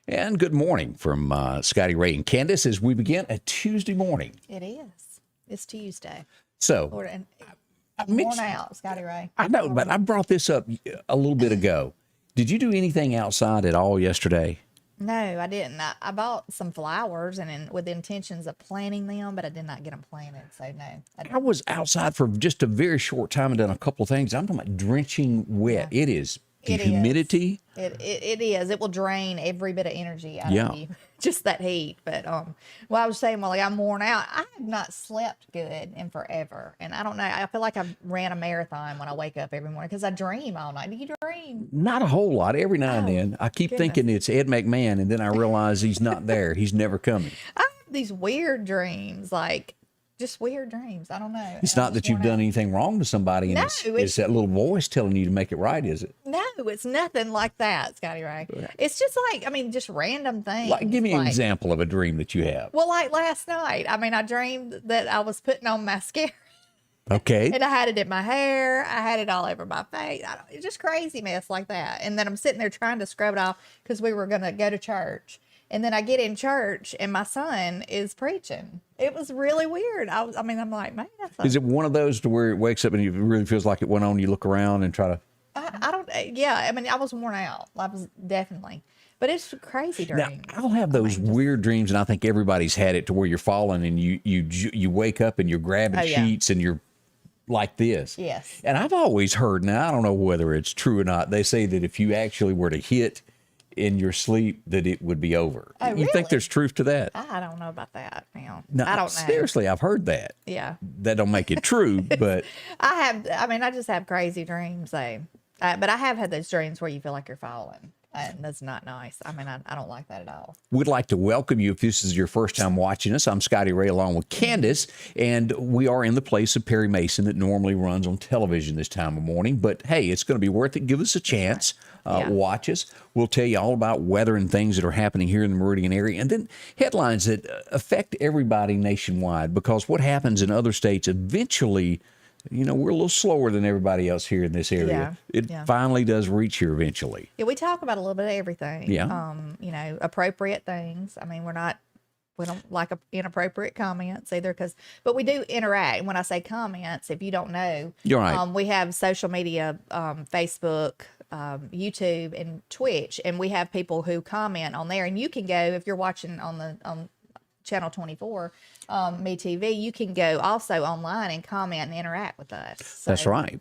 And good morning from Scotty Ray and Candace as we begin a Tuesday morning. It is. It's Tuesday. So, Lord, and I'm worn out, Scotty Ray. I know, but I brought this up a little bit ago. Did you do anything outside at all yesterday? No, I didn't. I bought some flowers and with the intentions of planting them, but I did not get them planted. So, no. I was outside for just a very short time and done a couple of things. I'm talking about drenching wet. Yeah. It is. The humidity. It is. It will drain every bit of energy out of you. Just that heat. But well, I was saying, well, like, I'm worn out. I have not slept good in forever, and I don't know. I feel like I ran a marathon when I wake up every morning because I dream all night. Do you dream? Not a whole lot. Every now and then, I keep thinking it's Ed McMahon, and then I realize he's not there. He's never coming. I have these weird dreams, like. Just weird dreams. I don't know. It's not that you've done anything wrong to somebody, and it's that little voice telling you to make it right, is it? No, it's nothing like that, Scotty Ray. It's just like, just random things. Like, give me an example of a dream that you have. Well, like last night, I dreamed that I was putting on mascara. Okay. And I had it in my hair. I had it all over my face. It's just crazy mess like that. And then I'm sitting there trying to scrub it off because we were going to go to church. And then I get in church and my son is preaching. It was really weird. I'm like, man, is it one of those to where it wakes up and it really feels like it went on? You look around and try to. I was worn out. I was definitely. But it's crazy dreams. Now, I'll have those weird dreams, and I think everybody's had it to where you're falling and you wake up and you're grabbing sheets and you're like this. Yes. And I've always heard, now I don't know whether it's true or not, they say that if you actually were to hit in your sleep, that it would be over. Oh, you really? think there's truth to that? I don't know about that. No, I don't know. Seriously, I've heard that. Yeah. That don't make it true, but. I just have crazy dreams. But I have had those dreams where you feel like you're falling. And that's not nice. I don't like that at all. We'd like to welcome you if this is your first time watching us. I'm Scotty Ray along with Candace, and we are in the place of Perry Mason that normally runs on television this time of morning. But, hey, it's going to be worth it. Give us a chance. Watch us. We'll tell you all about weather and things that are happening here in the Meridian area, and then headlines that affect everybody nationwide, because what happens in other states eventually, we're a little slower than everybody else here in this area. It finally does reach here eventually. Yeah, we talk about a little bit of everything. Yeah. Appropriate things. We don't like inappropriate comments either, but we do interact. When I say comments, if you don't know, you're right. We have social media, Facebook, YouTube, and Twitch, and we have people who comment on there. And you can go, if you're watching on Channel 24, MeTV, you can go also online and comment and interact with us. So, that's right.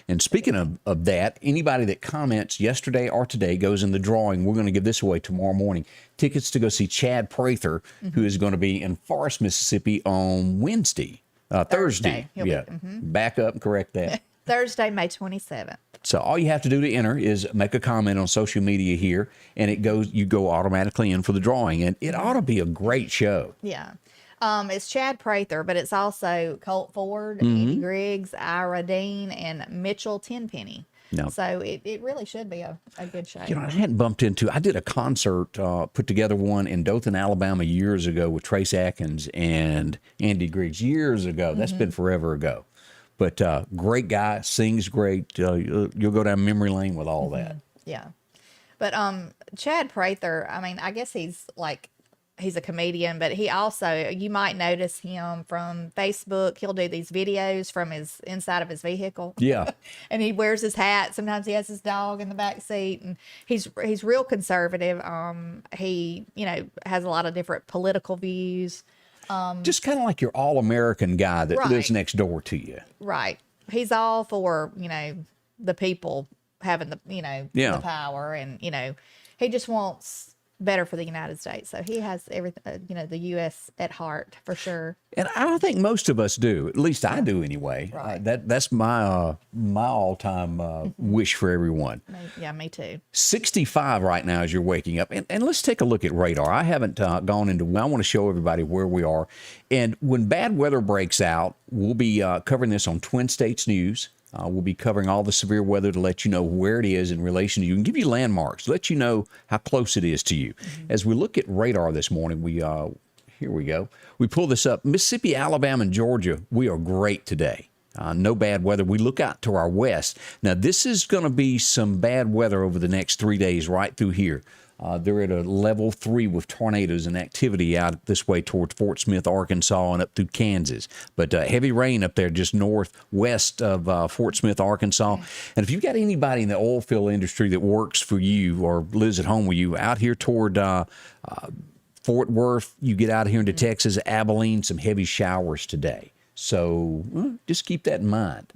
And speaking of that, anybody that comments yesterday or today goes in the drawing. We're going to give this away tomorrow morning. Tickets to go see Chad Prather, who is going to be in Forest, Mississippi on Thursday. Back up and correct that. Thursday, May 27th. So all you have to do to enter is make a comment on social media here, and you go automatically in for the drawing. And it ought to be a great show. Yeah. It's Chad Prather, but it's also Colt Ford, Andy Griggs, Ira Dean, and Mitchell Tenpenny. No. So it really should be a good show. I hadn't bumped into, I did a concert, put together one in Dothan, Alabama years ago with Trace Atkins and Andy Griggs years ago. That's been forever ago. But great guy, sings great. You'll go down memory lane with all that. Yeah. But Chad Prather, I guess he's a comedian, but he also, you might notice him from Facebook. He'll do these videos from his inside of his vehicle. Yeah. And he wears his hat. Sometimes he has his dog in the back seat, and he's real conservative. He, has a lot of different political views. Just kind of like your all-American guy that lives next door to you. Right. He's all for, the people having the power, and, he just wants better for the United States. So he has everything, the U.S. at heart for sure. And I think most of us do. At least I do anyway. Right. That's my all-time wish for everyone. Yeah, me too. 65 right now as you're waking up. And let's take a look at radar. I haven't gone into, I want to show everybody where we are. And when bad weather breaks out, we'll be covering this on Twin States News. We'll be covering all the severe weather to let you know where it is in relation to you and give you landmarks, let you know how close it is to you. As we look at radar this morning, here we go. We pull this up. Mississippi, Alabama, and Georgia, we are great today. No bad weather. We look out to our west. Now, this is going to be some bad weather over the next 3 days right through here. They're at a level 3 with tornadoes and activity out this way towards Fort Smith, Arkansas, and up through Kansas. But heavy rain up there just northwest of Fort Smith, Arkansas. And if you've got anybody in the oil field industry that works for you or lives at home with you out here toward Fort Worth, you get out here into Texas, Abilene, some heavy showers today. So just keep that in mind.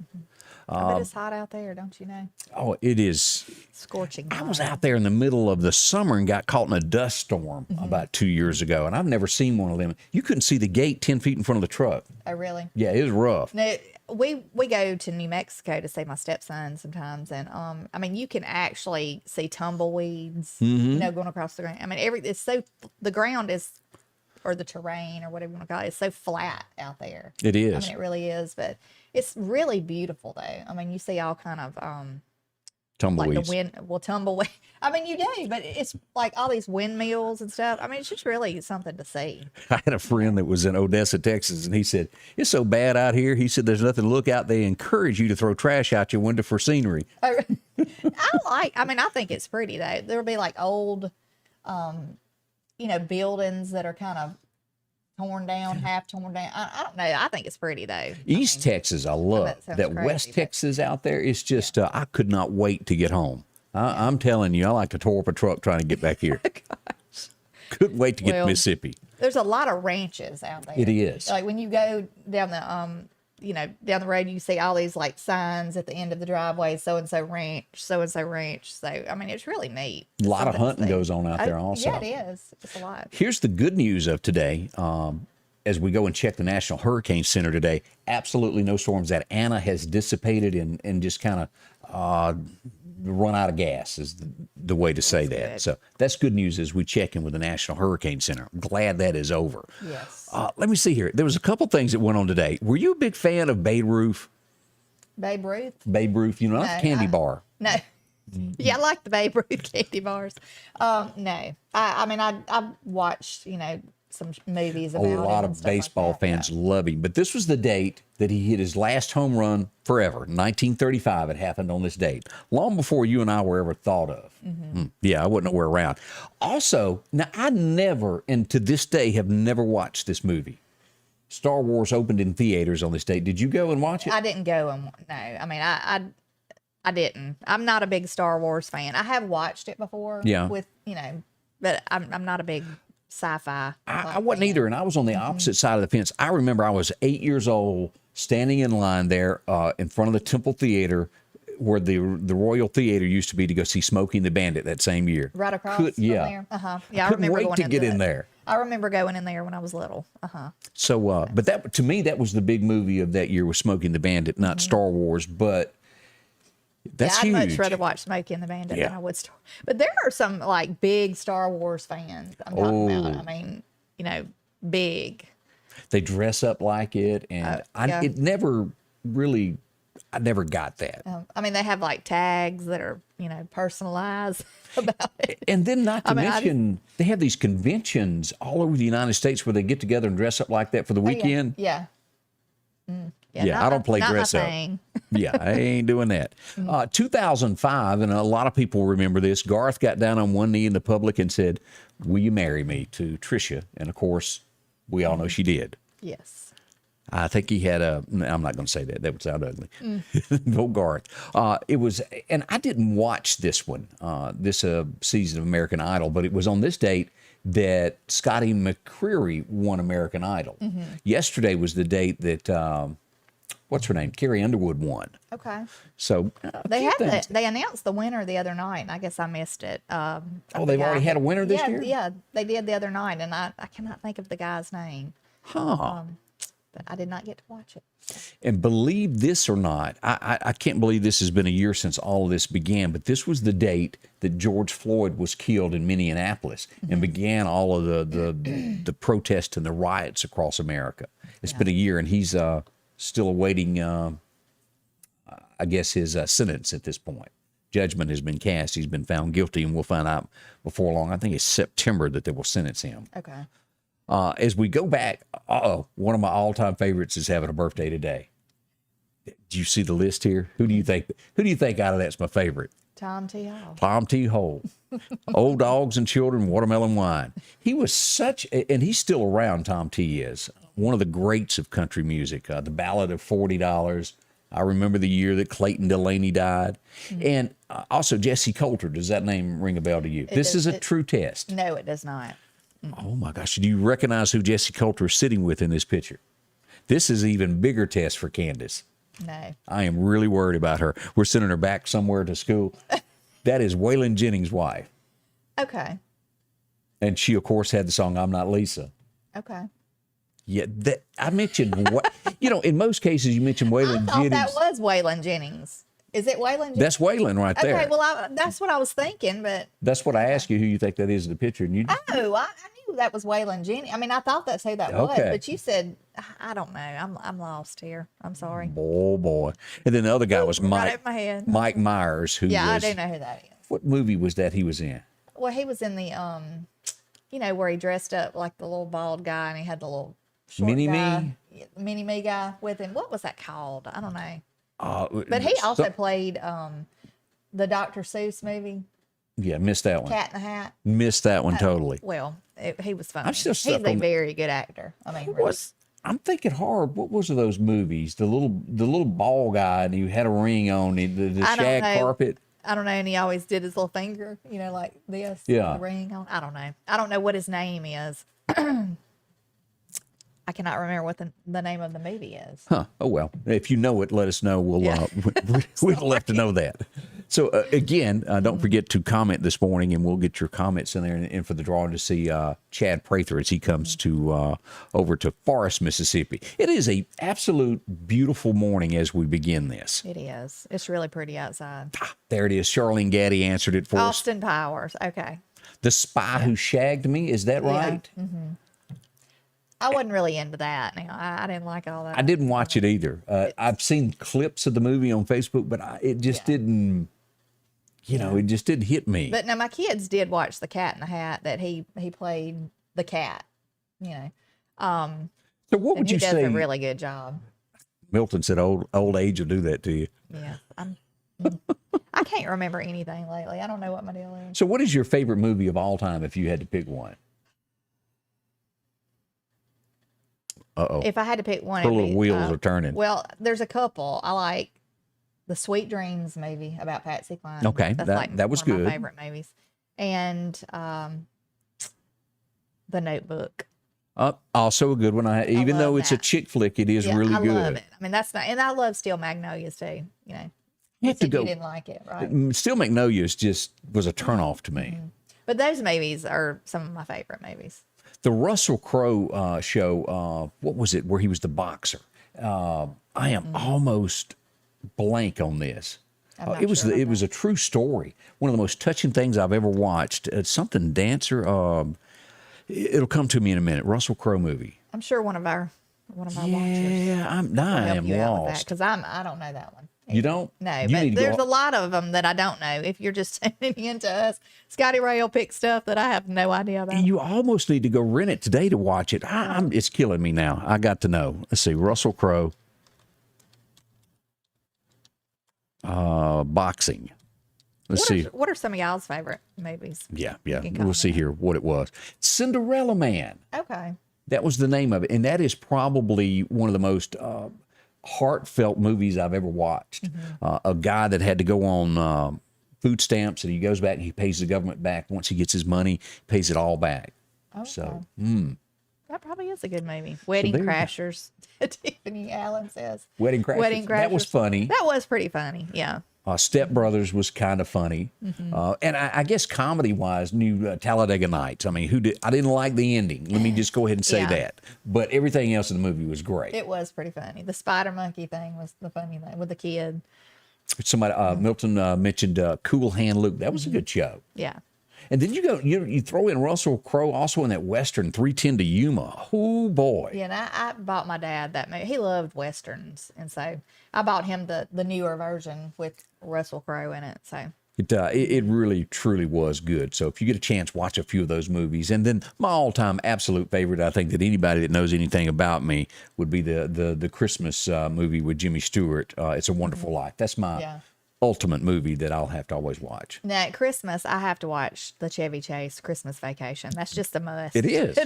I bet it's hot out there, don't you know? Oh, it is. Scorching. I was out there in the middle of the summer and got caught in a dust storm about 2 years ago, and I've never seen one of them. You couldn't see the gate 10 feet in front of the truck. Oh, really? Yeah, it was rough. No, we go to New Mexico to see my stepson sometimes, and I mean, you can actually see tumbleweeds, going across the ground. I mean, it's so the ground is, or the terrain, or whatever you want to call it, it's so flat out there. It is. I mean, it really is, but it's really beautiful though. I mean, you see all kind of Tumbleweeds. like tumbleweed. I mean, you do, but it's like all these windmills and stuff. I mean, it's just really something to see. I had a friend that was in Odessa, Texas, and he said, it's so bad out here. He said, there's nothing to look out. They encourage you to throw trash out your window for scenery. I think it's pretty though. There'll be like old, buildings that are kind of torn down, half torn down. I don't know. I think it's pretty though. East Texas, I love. That crazy, West Texas out there, it's just, I could not wait to get home. I'm telling you, I like to tore up a truck trying to get back here. Couldn't wait to get to Mississippi. There's a lot of ranches out there. It is. Like when you go down down the road, you see all these like signs at the end of the driveway, so-and-so ranch, so-and-so ranch. So, I mean, it's really neat. A lot of hunting goes on out there also. Yeah, it is. It's a lot. Here's the good news of today. As we go and check the National Hurricane Center today, absolutely no storms. That Anna has dissipated and just kind of run out of gas is the way to say that. Good. So that's good news as we check in with the National Hurricane Center. I'm glad that is over. Yes. Let me see here. There was a couple things that went on today. Were you a big fan of Babe Ruth? Babe Ruth? Babe Ruth, not the candy bar. No. Yeah, I like the Babe Ruth candy bars. No. I mean, I watched, some movies about A it lot and of stuff like baseball that, fans love him. But this was the date that he hit his last home run forever. 1935, it happened on this date. Long before you and I were ever thought of. Yeah, I wasn't nowhere around. Also, now I never, and to this day, have never watched this movie. Star Wars opened in theaters on this date. Did you go and watch it? I didn't go and no. I mean, I didn't. I'm not a big Star Wars fan. I have watched it before. Yeah. With but I'm not a big sci-fi. I wasn't either, and I was on the opposite side of the fence. I remember I was 8 years old, standing in line there in front of the Temple Theater, where the Royal Theater used to be, to go see Smokey and the Bandit that same year. Right across from there. Yeah, I couldn't remember wait going to get in there. I remember going in there when I was little. So, but that, to me, that was the big movie of that year, was Smokey and the Bandit, not Star Wars, but that's huge. I'd much rather watch Smokey and the Bandit than I would Star. But there are some like big Star Wars fans I'm talking about. I mean, big. They dress up like it, and it never really, I never got that. I mean, they have like tags that are, personalized about it. And then not to mention, they have these conventions all over the United States where they get together and dress up like that for the weekend. Yeah. I don't play dress up. Yeah, I ain't doing that. 2005, and a lot of people remember this, Garth got down on one knee in the public and said, "Will you marry me?" to Tricia. And of course, we all know she did. Yes. I think he had I'm not going to say that. That would sound ugly. No, Garth. It was, and I didn't watch this one, this season of American Idol, but it was on this date that Scotty Mccreery won American Idol. Yesterday was the date that, what's her name? Carrie Underwood won. Okay. So they announced the winner the other night, and I guess I missed it. they've already had a winner this year? Yeah, they did the other night, and I cannot think of the guy's name. But I did not get to watch it. And believe this or not, I can't believe this has been a year since all of this began, but this was the date that George Floyd was killed in Minneapolis and began all of the protests and the riots across America. It's been a year, and he's still awaiting, I guess, his sentence at this point. Judgment has been cast. He's been found guilty, and we'll find out before long. I think it's September that they will sentence him. Okay. As we go back, one of my all-time favorites is having a birthday today. Do you see the list here? Who do you think out of that's my favorite? Tom T. Hall. Tom T. Hole. Old Dogs and Children, Watermelon Wine. He was such, and he's still around, Tom T. is. One of the greats of country music. The Ballad of $40. I remember the year that Clayton Delaney died. And also Jesse Coulter. Does that name ring a bell to you? This is a true test. No, it does not. Oh, my gosh. Do you recognize who Jesse Coulter is sitting with in this picture? This is an even bigger test for Candace. No. I am really worried about her. We're sending her back somewhere to school. That is Waylon Jennings' wife. Okay. And she, of course, had the song I'm Not Lisa. Okay. Yeah, that I mentioned what in most cases you mention Waylon I thought Jennings. that was Waylon Jennings. Is it Waylon Jennings? That's Waylon right there. Okay, well, that's what I was thinking, but. That's what I asked you who you think that is in the picture. And you I knew that was Waylon Jennings. I mean, I thought that's who that was, Okay. but you said, I don't know. I'm lost here. I'm sorry. Oh, boy. And then the other guy was Right over my head. Mike Myers, who Yeah, was. I do know who that is. What movie was that he was in? Well, he was in the, where he dressed up like the little bald guy and he had the little short Mini-Me? guy, Mini-Me guy with him. What was that called? I don't know. But he so- also played the Dr. Seuss movie, Yeah, missed that one. Cat in the Hat. Missed that one totally. Well, he was funny. I'm still He's stuck a on- very good actor. I mean, really. I'm thinking hard. What was those movies? The little ball guy, and he had a ring on the I don't shag know. carpet. I don't know, and he always did his little finger, like this. Yeah. The ring on. I don't know. I don't know what his name is. I cannot remember what the name of the movie is. Huh. Oh, well. If you know it, let us know. We'll Yeah. we'd love to know that. So, again, don't forget to comment this morning, and we'll get your comments in there and for the drawing to see Chad Prather as he comes to over to Forest, Mississippi. It is a absolute beautiful morning as we begin this. It is. It's really pretty outside. There it is. Charlene Gaddy answered it for us. Austin Powers. Okay. The Spy Who Shagged Me. Is that right? I wasn't really into that. Now I didn't like all that. I didn't watch it either. I've seen clips of the movie on Facebook, but it just didn't, it just didn't hit me. But now my kids did watch The Cat in the Hat that he played the cat. So what And would he you does say? a really good job. Milton said old age will do that to you. Yeah. I can't remember anything lately. I don't know what my deal is. So what is your favorite movie of all time if you had to pick one? Uh-oh. If I had to pick one, Her it'd little be, wheels are turning. Well, there's a couple. I like the Sweet Dreams movie about Patsy Cline. Okay, That's that was one of good. my favorite movies. And The Notebook. Also a good one. Even though love it's a that. chick flick, it is Yeah, really I good. love it. I mean, that's not, and I love Steel Magnolias too. You have You to said go. you didn't like it, right? Steel Magnolias just was a turnoff to me. But those movies are some of my favorite movies. The Russell Crowe show, what was it, where he was the boxer? I am almost blank on this. I'm not It was sure about it was a true story. One of the most touching things I've ever watched. It's something Dancer. It'll come to me in a minute. Russell Crowe movie. I'm sure one of our watchers Yeah, I will am help you out with that lost. because I don't know that one. You don't? No, You but need to go there's on- a lot of them that I don't know. If you're just tuning into us, Scotty Ray will pick stuff that I have no idea about. You almost need to go rent it today to watch it. It's killing me now. I got to know. Let's see. Russell Crowe. Boxing. Let's see. What are some of y'all's favorite movies? Yeah. can We'll comment see here what it was. Cinderella Man. Okay. That was the name of it. And that is probably one of the most heartfelt movies I've ever watched. A guy that had to go on food stamps and he goes back and he pays the government back. Once he gets his money, he pays it all back. Okay. So, That probably is a good movie. Wedding there you go. Crashers. Tiffany Allen says. Wedding Crashers. Wedding That was Crashers. funny. That was pretty funny. Yeah. Step Brothers was kind of funny, and I guess comedy-wise, new Talladega Nights. I mean, I didn't like the ending. Let me just go ahead and say Yeah. that. But everything else in the movie was great. It was pretty funny. The spider monkey thing was the funny thing with the kid. Somebody, Milton mentioned Cool Hand Luke. That was a good show. Yeah. And then you throw in Russell Crowe also in that Western 310 to Yuma. Oh boy. Yeah, and I bought my dad that movie. He loved westerns, and so I bought him the newer version with Russell Crowe in it. So It really, truly was good. So if you get a chance, watch a few of those movies. And then my all-time absolute favorite, I think that anybody that knows anything about me would be the Christmas movie with Jimmy Stewart, It's a Wonderful Life. That's my ultimate movie that I'll have to always watch. Now at Christmas, I have to watch the Chevy Chase Christmas Vacation. That's just a must. It is.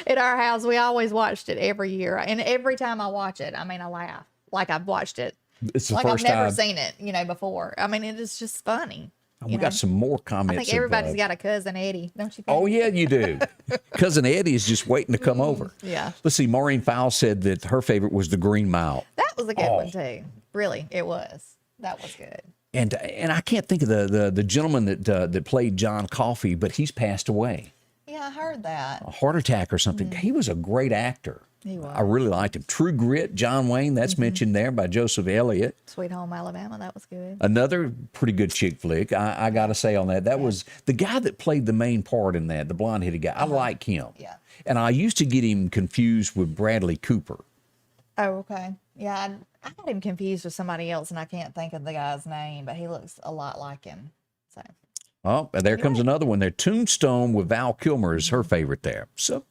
At our house, we always watched it every year, and every time I watch it, I mean, I laugh like I've watched it. It's the like I've first never time. seen it, before. I mean, it is just funny. We got some more I comments. think everybody's got a cousin Eddie, don't you think? Oh, yeah, you do. Cousin Eddie is just waiting to come over. Yeah. Let's see. Maureen Fowle said that her favorite was the Green Mile. That was a good one, too. Really, it was. That was good. And I can't think of the gentleman that played John Coffey, but he's passed away. Yeah, I heard that. A heart attack or something. He was a great actor. He was. I really liked him. True Grit, John Wayne, that's mentioned there by Joseph Elliott. Sweet Home Alabama, that was good. Another pretty good chick flick, I got to say on that. That was the guy that played the main part in that, the blonde-headed guy. I like him. Yeah. And I used to get him confused with Bradley Cooper. Oh, okay. Yeah, I got him confused with somebody else, and I can't think of the guy's name, but he looks a lot like him. So. Oh, and there comes another one there. Tombstone with Val Kilmer is her favorite there. So,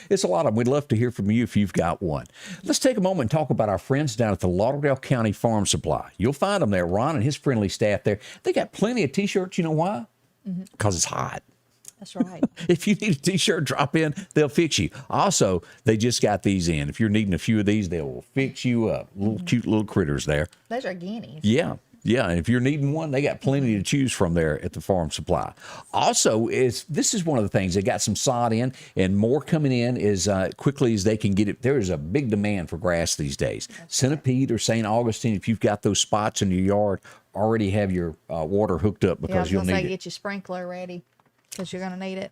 it's a lot of them. We'd love to hear from you if you've got one. Let's take a moment and talk about our friends down at the Lauderdale County Farm Supply. You'll find them there. Ron and his friendly staff there. They got plenty of T-shirts. You know why? Because it's hot. That's right. If you need a T-shirt, drop in. They'll fix you. Also, they just got these in. If you're needing a few of these, they will fix you up. Little cute little critters there. Those are guineas. Yeah. Yeah, and if you're needing one, they got plenty to choose from there at the Farm Supply. Also, this is one of the things. They got some sod in, and more coming in as quickly as they can get it. There is a big demand for grass these days. Centipede or St. Augustine, if you've got those spots in your yard, already have your water hooked up because you'll need it. Get your sprinkler ready because you're going to need it.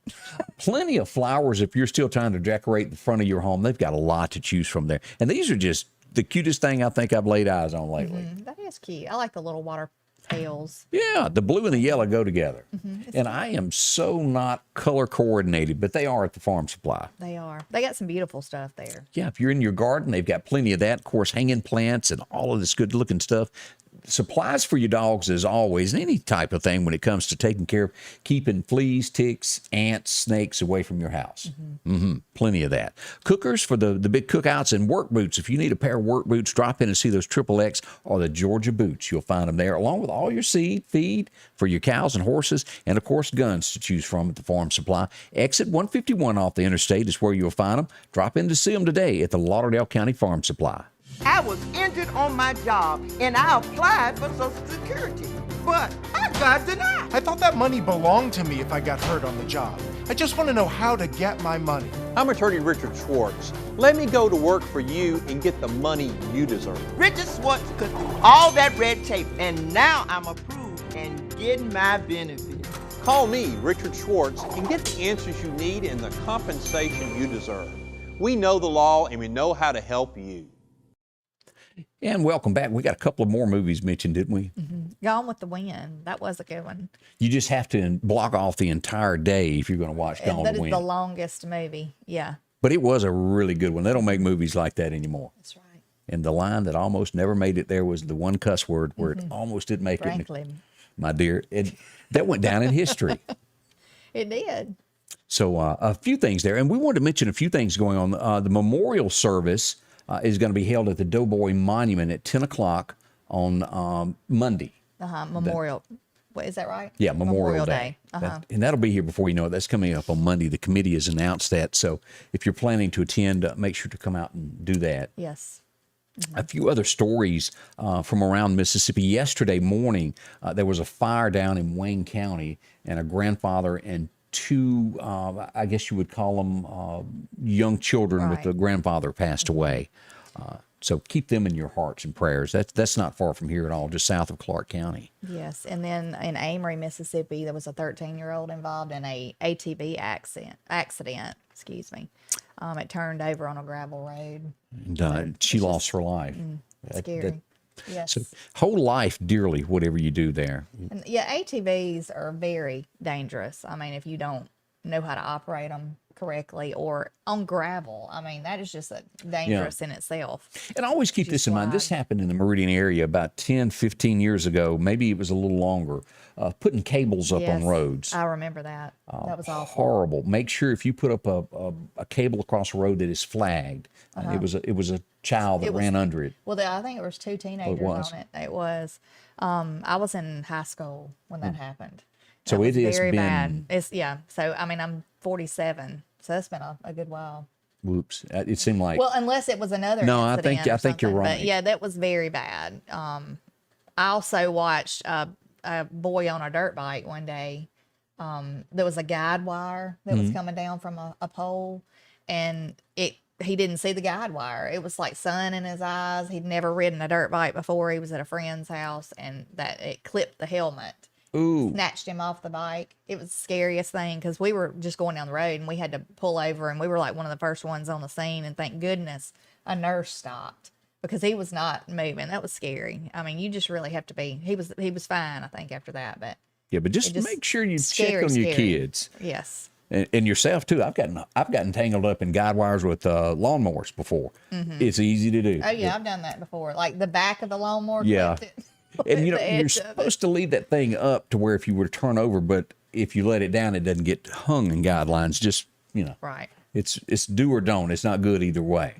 Plenty of flowers if you're still trying to decorate the front of your home. They've got a lot to choose from there. And these are just the cutest thing I think I've laid eyes on lately. That is cute. I like the little water pails. Yeah, the blue and the yellow go together. And I am so not color coordinated, but they are at the Farm Supply. They are. They got some beautiful stuff there. Yeah, if you're in your garden, they've got plenty of that. Of course, hanging plants and all of this good looking stuff. Supplies for your dogs as always, and any type of thing when it comes to taking care of keeping fleas, ticks, ants, snakes away from your house. Plenty of that. Cookers for the big cookouts and work boots. If you need a pair of work boots, drop in and see those XXX or the Georgia boots. You'll find them there, along with all your seed, feed for your cows and horses, and of course guns to choose from at the Farm Supply. Exit 151 off the interstate is where you'll find them. Drop in to see them today at the Lauderdale County Farm Supply. I was injured on my job, and I applied for Social Security, but I got denied. I thought that money belonged to me if I got hurt on the job. I just want to know how to get my money. I'm attorney Richard Schwartz. Let me go to work for you and get the money you deserve. Richard Schwartz could do all that red tape, and now I'm approved and getting my benefits. Call me, Richard Schwartz, and get the answers you need and the compensation you deserve. We know the law and we know how to help you. And welcome back. We got a couple of more movies mentioned, didn't we? Gone with the Wind. That was a good one. You just have to block off the entire day if you're going to watch Gone with That the is Wind. the longest movie. Yeah, But it was a really good one. They don't make movies like that anymore. that's right. And the line that almost never made it there was the one cuss word where it almost didn't make it. Franklin. My dear, that went down in history. It did. So a few things there. And we wanted to mention a few things going on. The memorial service is going to be held at the Doughboy Monument at 10 o'clock on Monday. Memorial. What, is that right? Yeah, Memorial Day. Uh-huh. And that'll be here before you know it. That's coming up on Monday. The committee has announced that. So if you're planning to attend, make sure to come out and do that. Yes. A few other stories from around Mississippi. Yesterday morning, there was a fire down in Wayne County, and a grandfather and two, I guess you would call them young children with Right. the grandfather passed away. So keep them in your hearts and prayers. That's not far from here at all, just south of Clark County. Yes. And then in Amory, Mississippi, there was a 13-year-old involved in a ATV accident. Excuse me. It turned over on a gravel road. And she lost her life. Scary. Yes. So hold life dearly, whatever you do there. And yeah, ATVs are very dangerous. I mean, if you don't know how to operate them correctly or on gravel, I mean, that is just dangerous in itself. And always keep this in mind. This happened in the Meridian area about 10, 15 years ago. Maybe it was a little longer. Putting cables up on Yes, roads. I remember that. That was awful. Horrible. Make sure if you put up a cable across a road that is flagged. It was a child that ran under it. Well, I think there was two teenagers was. on it. It was. I was in high school when that happened. So That it was has very been- bad. It's So I mean, I'm 47, so that's been a good while. Whoops. It seemed like. Well, unless it was another. No, I incident think- or I think you're something. right. But yeah, that was very bad. I also watched a boy on a dirt bike one day. There was a guide wire that Mm-hmm. was coming down from a pole, and he didn't see the guide wire. It was like sun in his eyes. He'd never ridden a dirt bike before. He was at a friend's house, and that it clipped the helmet. Ooh. Snatched him off the bike. It was the scariest thing because we were just going down the road and we had to pull over, and we were like one of the first ones on the scene, and thank goodness a nurse stopped because he was not moving. That was scary. I mean, you just really have to be. He was fine, I think, after that. But Yeah, but just just make sure you check scary, on your scary. kids yes, and yourself too. I've gotten tangled up in guide wires with lawnmowers before. It's easy to do. oh yeah, I've done that before. Like the back of the lawnmower. Yeah. clipped it. And The you're edge of it. supposed to leave that thing up to where if you were to turn over, but if you let it down, it doesn't get hung in guidelines. Just Right. it's do or don't. It's not good either way.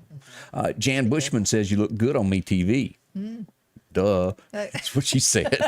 Jan Bushman says you look good on MeTV. Duh, that's what she said.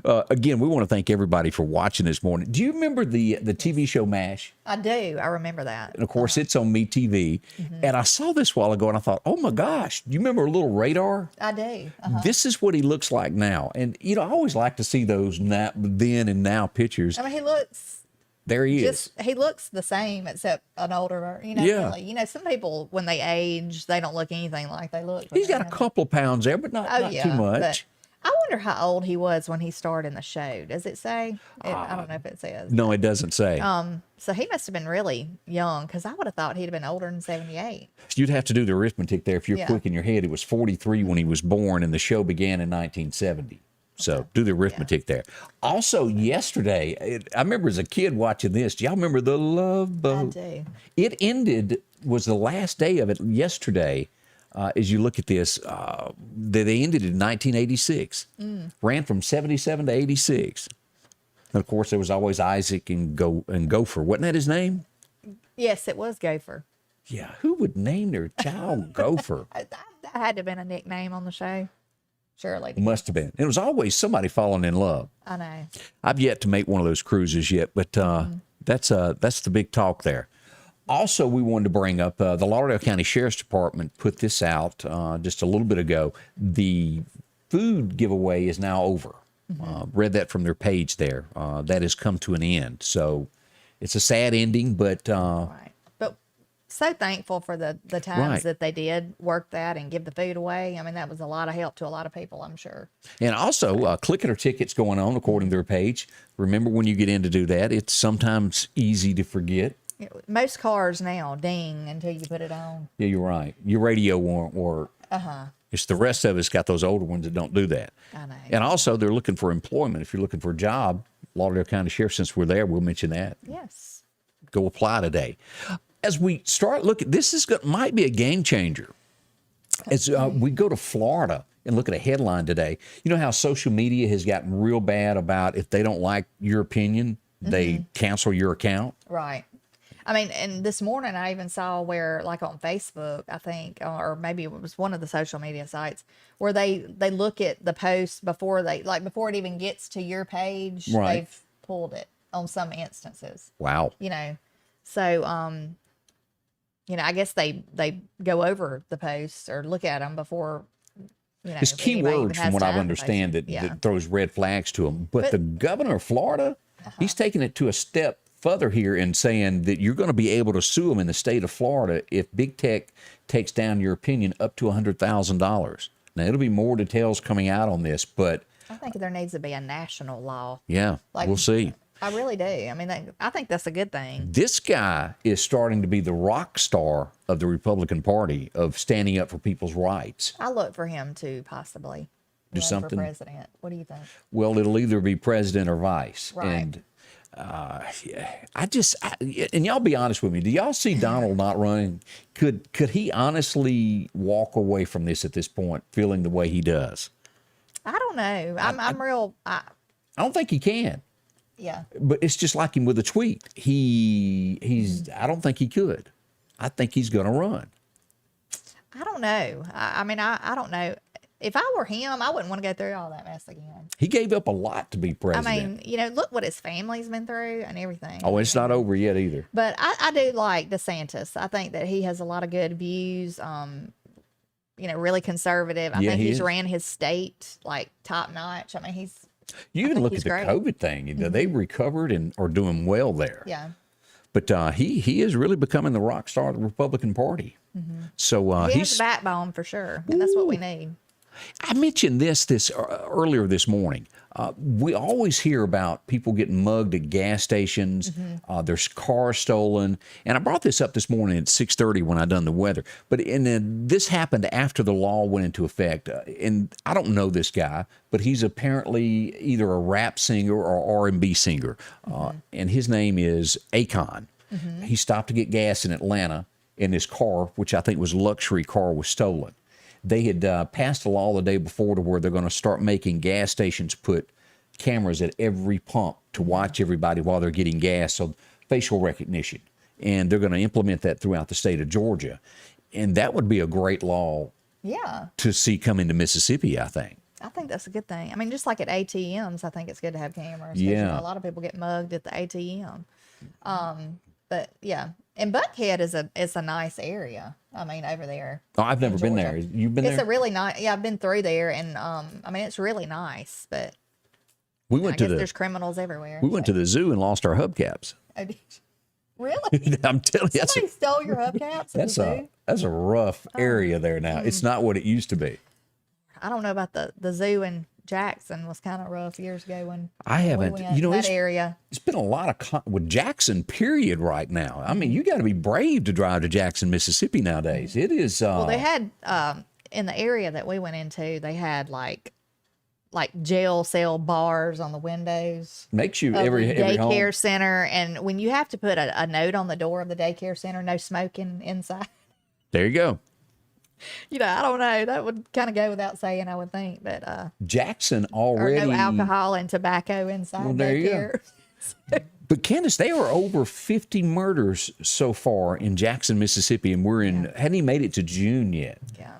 Again, we want to thank everybody for watching this morning. Do you remember the TV show MASH? I do. I remember that. And of course, it's on MeTV. And I saw this a while ago, and I thought, oh my gosh, do you remember a little radar? I do. This is what he looks like now. And, I always like to see those then and now pictures. I mean, he looks There he is. he looks the same except an older. Yeah. Really. Some people when they age, they don't look anything like they look. when He's they're got a young. couple of pounds there, but not too much. But I wonder how old he was when he starred in the show. Does it say? I don't know if it says. No, it doesn't say. So he must have been really young because I would have thought he'd have been older than 78. You'd have to do the arithmetic there. If you're Yeah. quick in your head, it was 43 when he was born, and the show began in 1970. So do the arithmetic there. Also, yesterday, I remember as a kid watching this. Do y'all remember The Love Boat? I do. It ended, was the last day of it yesterday. As you look at this, they ended in 1986. Ran from 77 to 86. And of course, there was always Isaac and Gopher. Wasn't that his name? Yes, it was Gopher. Yeah, who would name their child Gopher? That had to have been a nickname on the show. Surely. Must have been. It was always somebody falling in love. I know. I've yet to make one of those cruises yet, but that's the big talk there. Also, we wanted to bring up the Lauderdale County Sheriff's Department put this out just a little bit ago. The food giveaway is now over. Read that from their page there. That has come to an end. So it's a sad ending, but Right. But so thankful for the times Right. that they did work that and give the food away. I mean, that was a lot of help to a lot of people, I'm sure. and also click it or tickets going on according to their page. Remember when you get in to do that, it's sometimes easy to forget. Most cars now ding until you put it on. Yeah, you're right. Your radio won't work. It's the rest of us got those older ones that don't do that. I know. And also, they're looking for employment. If you're looking for a job, Lauderdale County Sheriff, since we're there, we'll mention that. Yes. Go apply today. As we start looking, might be a game changer. As we go to Florida and look at a headline today, you know how social media has gotten real bad about if they don't like your opinion, they cancel your account? Right. I mean, and this morning I even saw where, like on Facebook, I think, or maybe it was one of the social media sites, where they look at the post before before it even gets to your page, Right. they've pulled it on some instances. Wow. So I guess they go over the posts or look at them before. It's if anybody even keywords, from has what I time to understand, post that, it. Yeah. that throws red flags to them. But the governor of Florida, he's taking it to a step further here and saying that you're going to be able to sue them in the state of Florida if big tech takes down your opinion up to $100,000. Now, it'll be more details coming out on this, but I think there needs to be a national law. yeah, Like- we'll see. I really do. I mean, I think that's a good thing. This guy is starting to be the rock star of the Republican Party of standing up for people's rights. I look for him to possibly Do run something. for president. What do you think? Well, it'll either be president or vice. Right. And and y'all be honest with me. Do y'all see Donald not running? Could he honestly walk away from this at this point, feeling the way he does? I don't know. I'm real. I don't think he can. Yeah. But it's just like him with a tweet. I don't think he could. I think he's going to run. I don't know. I mean, I don't know. if I were him, I wouldn't want to go through all that mess again. He gave up a lot to be I president. mean, look what his family's been through and everything. Oh, it's not over yet either. But I do like DeSantis. I think that he has a lot of good views. Really conservative. I Yeah, think he he's is. ran his state like top notch. I mean, You even think look at he's the great. COVID thing. They recovered and are doing well there. yeah. But he is really becoming the rock star of the Republican Party. So He has he's. a backbone for sure, and that's what we need. I mentioned this earlier this morning. We always hear about people getting mugged at gas stations. There's cars stolen, and I brought this up this morning at 6:30 when I done the weather. But this happened after the law went into effect, and I don't know this guy, but he's apparently either a rap singer or R&B singer, and his name is Akon. He stopped to get gas in Atlanta, and his car, which I think was a luxury car, was stolen. They had passed a law the day before to where they're going to start making gas stations put cameras at every pump to watch everybody while they're getting gas, so facial recognition. And they're going to implement that throughout the state of Georgia. And that would be a great law Yeah. to see come into Mississippi, I think. I think that's a good thing. I mean, just like at ATMs, I think it's good to have cameras. 'Cause, Yeah. a lot of people get mugged at the ATM. But yeah, and Buckhead is a nice area. I mean, over there. Oh, I've never been there. Georgia. You've been It's there? a really nice. Yeah, I've been through there, and I mean, it's really nice. But We I went guess to there's criminals everywhere. we went to the zoo and lost our hubcaps. Oh, did you? Really? I'm telling you, Somebody stole your hubcaps? at the zoo? that's a rough Oh. area there now. It's not what it used to be. I don't know about the zoo in Jackson. Was kind of rough years ago when I haven't. we went You know, that it's area. It's been a lot of with Jackson, period, right now. I mean, you got to be brave to drive to Jackson, Mississippi nowadays. It is. Well, they had in the area that we went into, they had like jail cell bars on the windows makes you of every the daycare home. center, and when you have to put a note on the door of the daycare center, no smoking inside. There you go. I don't know. That would kind of go without saying, I would think, but Jackson or already. no alcohol and tobacco inside Well, there you go. daycare. But Candace, there are over 50 murders so far in Jackson, Mississippi, and we're in. Hadn't even made it to June yet. Yeah.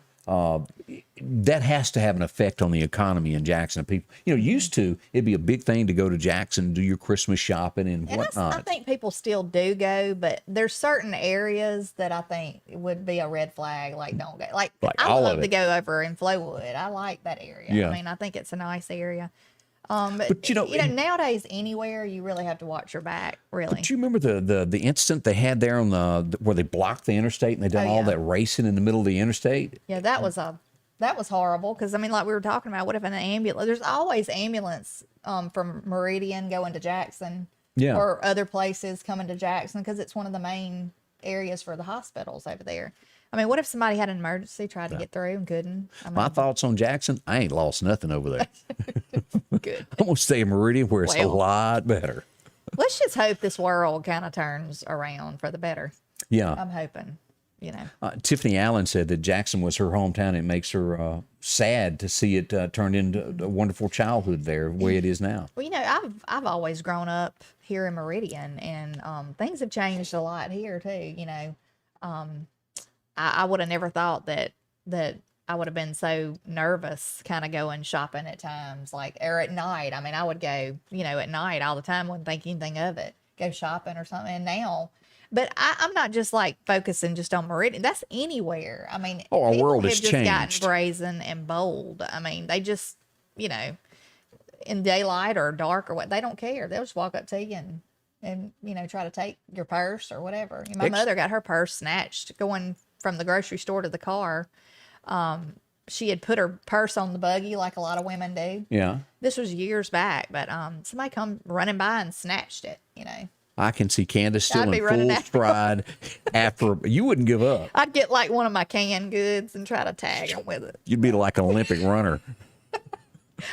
That has to have an effect on the economy in Jackson. People, used to it'd be a big thing to go to Jackson, do your Christmas shopping and And whatnot. I think people still do go, but there's certain areas that I think would be a red flag. Like, don't go. Like I all love of to it. go over in Flowood. I like that area. Yeah. I mean, I think it's a nice area. But But, nowadays anywhere you really have to watch your back. Really. Do you remember the incident they had there on where they blocked the interstate and they done Oh, all yeah. that racing in the middle of the interstate? Yeah, that was horrible because I mean, like we were talking about, what if an ambulance? There's always ambulance from Meridian going to Jackson, Yeah. or other places coming to Jackson because it's one of the main areas for the hospitals over there. I mean, what if somebody had an emergency, tried to get through and couldn't? I mean, My thoughts on Jackson, I ain't lost nothing over there. good. I'm going to stay in Meridian where it's a Well. lot better. Let's just hope this world kind of turns around for the better. Yeah. I'm hoping, Tiffany Allen said that Jackson was her hometown. It makes her sad to see it turned into a wonderful childhood there, the way it is now. Well, I've always grown up here in Meridian, and things have changed a lot here too. I would have never thought that I would have been so nervous kind of going shopping at times, or at night. I mean, I would go, at night all the time, wouldn't think anything of it, go shopping or something. And now, but I'm not just focusing just on Meridian. That's anywhere. I mean, Oh, our people world have has just changed. gotten brazen and bold. I mean, they just, in daylight or dark or what, they don't care. They'll just walk up to you and try to take your purse or whatever. My mother got her purse snatched going from the grocery store to the car. She had put her purse on the buggy like a lot of women do. Yeah. This was years back, but somebody come running by and snatched it. I can see Candace still I'd be in running full after stride after. You wouldn't give up. I'd get one of my canned goods and try to tag them with it. You'd be like an Olympic runner.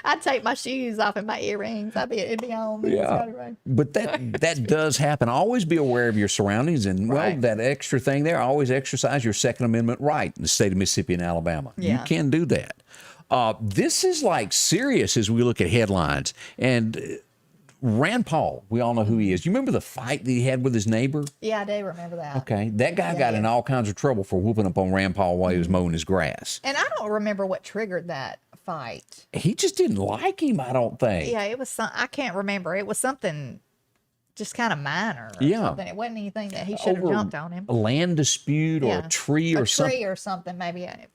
I'd take my shoes off and my earrings. It'd be on me. Yeah. But that does happen. Always be aware of your surroundings, and Right. that extra thing there. Always exercise your Second Amendment right in the state of Mississippi and Alabama. You Yeah. can do that. This is serious as we look at headlines, and Rand Paul, we all know who he is. You remember the fight that he had with his neighbor? Yeah, I do remember that. Okay, that guy got in all kinds of trouble for whooping up on Rand Paul while he was mowing his grass. And I don't remember what triggered that fight. He just didn't like him, I don't think. Yeah, it was some, I can't remember. It was something just kind of minor or Yeah. something. It wasn't anything that he should have Over jumped on him. a land dispute or Yeah. a tree or something. Tree or something, maybe. I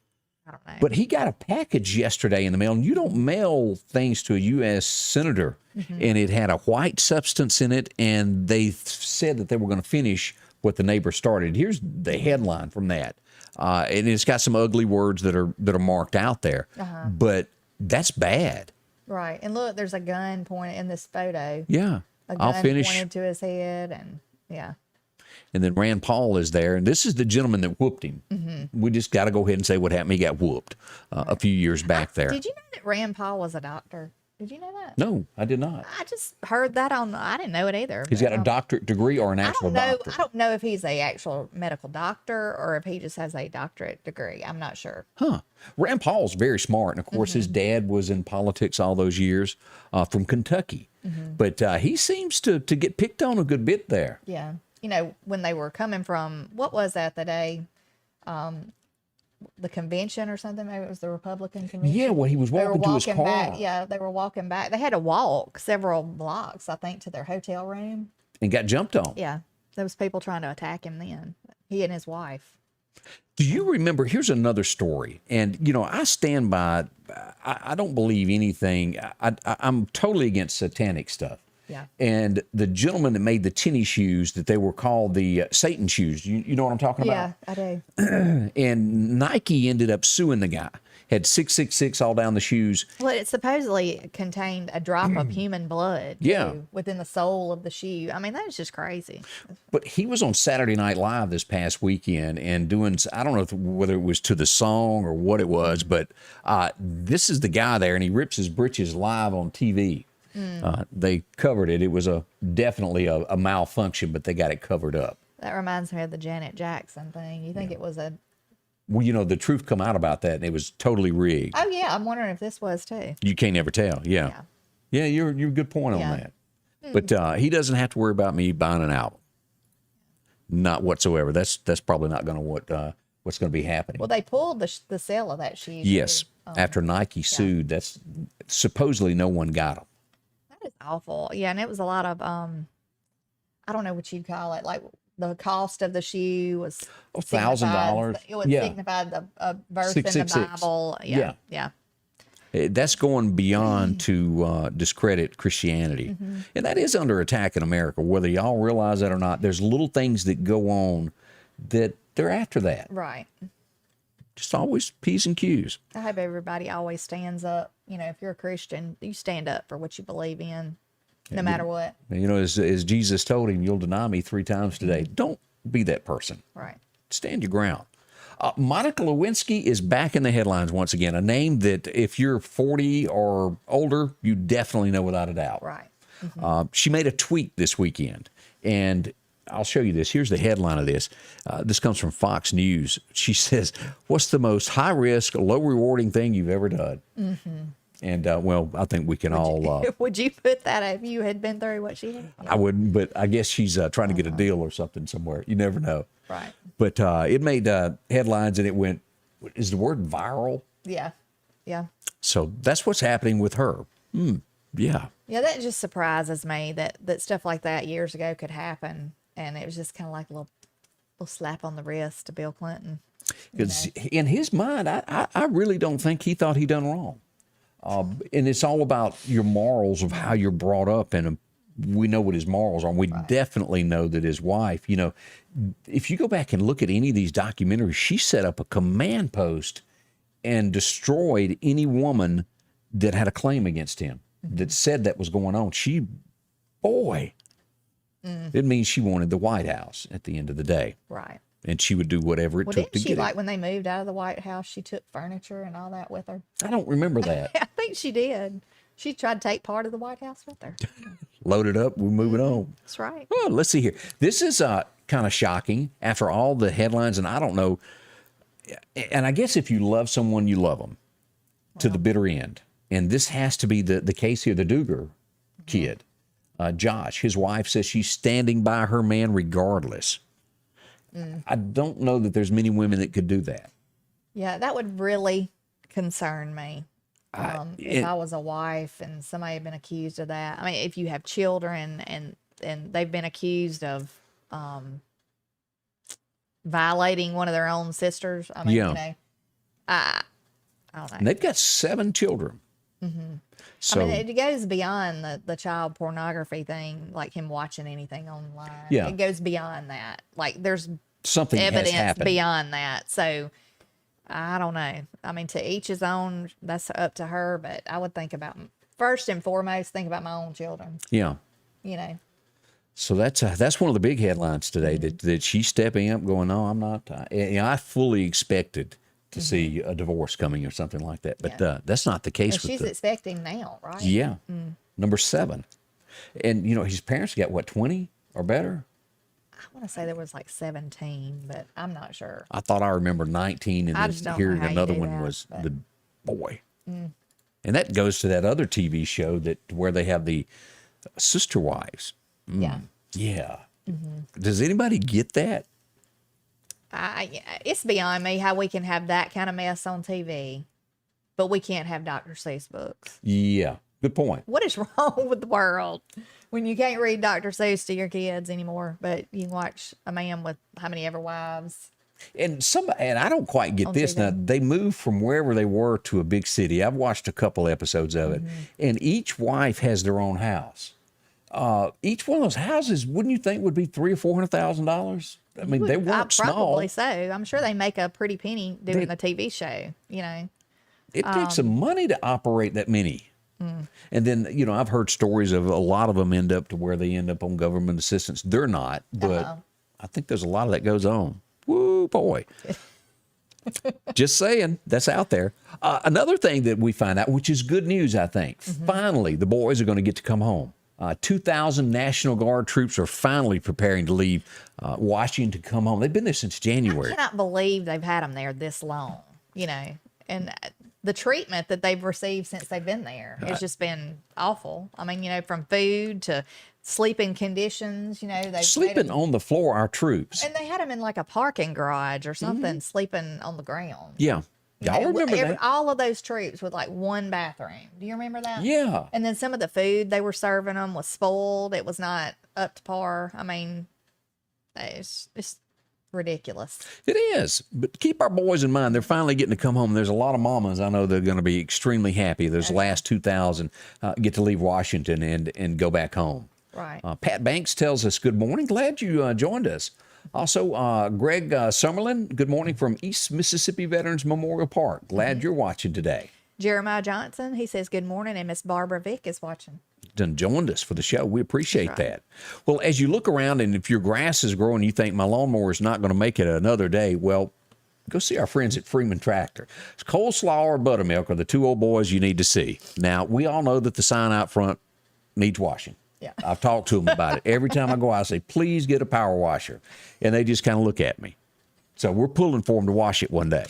don't know. But he got a package yesterday in the mail, and you don't mail things to a U.S. senator. And it had a white substance in it, and they said that they were going to finish what the neighbor started. Here's the headline from that, and it's got some ugly words that are marked out there, but that's bad. Right. And look, there's a gun pointed in this photo. Yeah, A gun I'll finish. pointed to his head, and yeah. And then Rand Paul is there, and this is the gentleman that whooped him. We just got to go ahead and say what happened. He got whooped a few years back there. Did you know that Rand Paul was a doctor? Did you know that? No, I did not. I just heard that I didn't know it either. He's got a doctorate degree or an actual doctor. I don't know if he's a actual medical doctor or if he just has a doctorate degree. I'm not sure. Huh. Rand Paul's very smart. And of course, his dad was in politics all those years from Kentucky. But he seems to get picked on a good bit there. Yeah. You know, when they were coming from, what was that the day? The convention or something? Maybe it was the Republican convention. Yeah, well, he was They were walking to his walking car back. Yeah, they were walking back. They had to walk several blocks, I think, to their hotel room. and got jumped on. Yeah. There was people trying to attack him then. He and his wife. Do you remember? Here's another story. And, you know, I stand by, I don't believe anything. I'm totally against satanic stuff. Yeah. And the gentleman that made the tennis shoes that they were called the Satan shoes, you know what I'm talking about? Yeah, I do. And Nike ended up suing the guy. Had 666 all down the shoes. Well, it supposedly contained a drop of human blood. Yeah. Too, within the sole of the shoe. I mean, that is just crazy. But he was on Saturday Night Live this past weekend and doing, I don't know whether it was to the song or what it was, but this is the guy there, and he rips his britches live on TV. They covered it. It was definitely a malfunction, but they got it covered up. That reminds me of the Janet Jackson thing. You think it was a... Well, you know, the truth come out about that, and it was totally rigged. Oh, yeah. I'm wondering if this was, too. You can't ever tell. Yeah. Yeah, you're a good point on Yeah. that. But he doesn't have to worry about me buying an album. Not whatsoever. That's probably not going to what's going to be happening. Well, they pulled the sale of that shoe. Yes, too. after Nike sued, that's supposedly no one got them. That is awful. Yeah, and it was a lot of, I don't know what you'd call it, like the cost of the shoe was $1,000. It would Yeah. signify the verse in the 666. Bible. Yeah. Yeah. That's going beyond to discredit Christianity. And that is under attack in America, whether y'all realize that or not. There's little things that go on that they're after that. Right. Just always P's and Q's. I hope everybody always stands up. You know, if you're a Christian, you stand up for what you believe in, no matter what. You know, as Jesus told him, you'll deny me 3 times today. Don't be that person. Right. Stand your ground. Monica Lewinsky is back in the headlines once again, a name that if you're 40 or older, you definitely know without a doubt. Right. She made a tweet this weekend, and I'll show you this. Here's the headline of this. This comes from Fox News. She says, "What's the most high-risk, low-rewarding thing you've ever done?" And, well, I think we can all... Would you put that if you had been through what she had? I wouldn't, but I guess she's trying to get a deal or something somewhere. You never know. Right. But it made headlines, and it went, is the word viral? Yeah. Yeah. So that's what's happening with her. Yeah. Yeah, that just surprises me that stuff like that years ago could happen. And it was just kind of like a little slap on the wrist to Bill Clinton. Because in his mind, I really don't think he thought he done wrong. And it's all about your morals of how you're brought up. And we know what his morals are. And we definitely know that his wife, you know, if you go back and look at any of these documentaries, she set up a command post and destroyed any woman that had a claim against him that said that was going on. It means she wanted the White House at the end of the day. Right. And she would do whatever it Well, took to didn't she, get like, it. when they moved out of the White House, she took furniture and all that with her? I don't remember that. I think she did. She tried to take part of the White House with her. Load it up. We're moving on. That's right. Oh, let's see here. This is kind of shocking after all the headlines, and I don't know. And I guess if you love someone, you love them to the bitter end. And this has to be the case here, the Duggar kid. Josh, his wife says she's standing by her man regardless. I don't know that there's many women that could do that. Yeah, that would really concern me. If I was a wife and somebody had been accused of that. I mean, if you have children and they've been accused of violating one of their own sisters. I mean, Yeah. you know, I don't know. And they've got 7 children. So, I mean, it goes beyond the child pornography thing, like him watching anything online. Yeah. It goes beyond that. Like there's something has evidence happened. beyond that. So I don't know. I mean, to each his own. That's up to her. But I would think about, first and foremost, think about my own children. Yeah. You know. So that's one of the big headlines today, that she's stepping up, going, no, I'm not. I fully expected to see a divorce coming or something like that, but that's not the case. And with she's expecting now, right? Yeah, number 7, and his parents got what, 20 or better. I want to say there was like 17, but I'm not sure. I thought I remember 19, and I then just don't know hearing how you another do one that, was but- the boy, and that goes to that other TV show where they have the sister wives. Yeah. Yeah. Does anybody get that? It's beyond me how we can have that kind of mess on TV, but we can't have Dr. Seuss books. Yeah. Good point. What is wrong with the world when you can't read Dr. Seuss to your kids anymore, but you can watch a man with how many ever wives? And I don't quite get On this. TV. Now, they moved from wherever they were to a big city. I've watched a couple episodes of it, and each wife has their own house. Each one of those houses, wouldn't you think, would be $300,000 or $400,000? I mean, they weren't small. Probably so. I'm sure they make a pretty penny doing the TV show, you know. It takes some money to operate that many. And then, I've heard stories of a lot of them end up to where they end up on government assistance. They're not, but I think there's a lot of that goes on. Woo, boy. Just saying, that's out there. Another thing that we find out, which is good news, I think, finally, the boys are going to get to come home. 2,000 National Guard troops are finally preparing to leave Washington to come home. They've been there since January. I cannot believe they've had them there this long, and the treatment that they've received since they've been there has just been awful. I mean, from food to sleeping conditions, they've Sleeping on the floor, our troops. and they had them in like a parking garage or something, sleeping on the ground. Yeah. Y'all remember that? All of those troops with like one bathroom. Do you remember that? Yeah. And then some of the food they were serving them was spoiled. It was not up to par. I mean, it's ridiculous. It is. But keep our boys in mind. They're finally getting to come home. There's a lot of mamas I know that are going to be extremely happy. Those last 2,000 get to leave Washington and go back home. Right. Pat Banks tells us, good morning. Glad you joined us. Also, Greg Summerlin, good morning from East Mississippi Veterans Memorial Park. Glad you're watching today. Jeremiah Johnson, he says good morning, and Miss Barbara Vick is watching. Done joined us for the show. We appreciate that. Well, as you look around, and if your grass is growing, you think my lawnmower is not going to make it another day, well, go see our friends at Freeman Tractor. It's coleslaw or buttermilk are the 2 old boys you need to see. Now, we all know that the sign out front needs washing. Yeah. I've talked to them about it. Every time I go out, I say, please get a power washer. And they just kind of look at me. So we're pulling for them to wash it one day.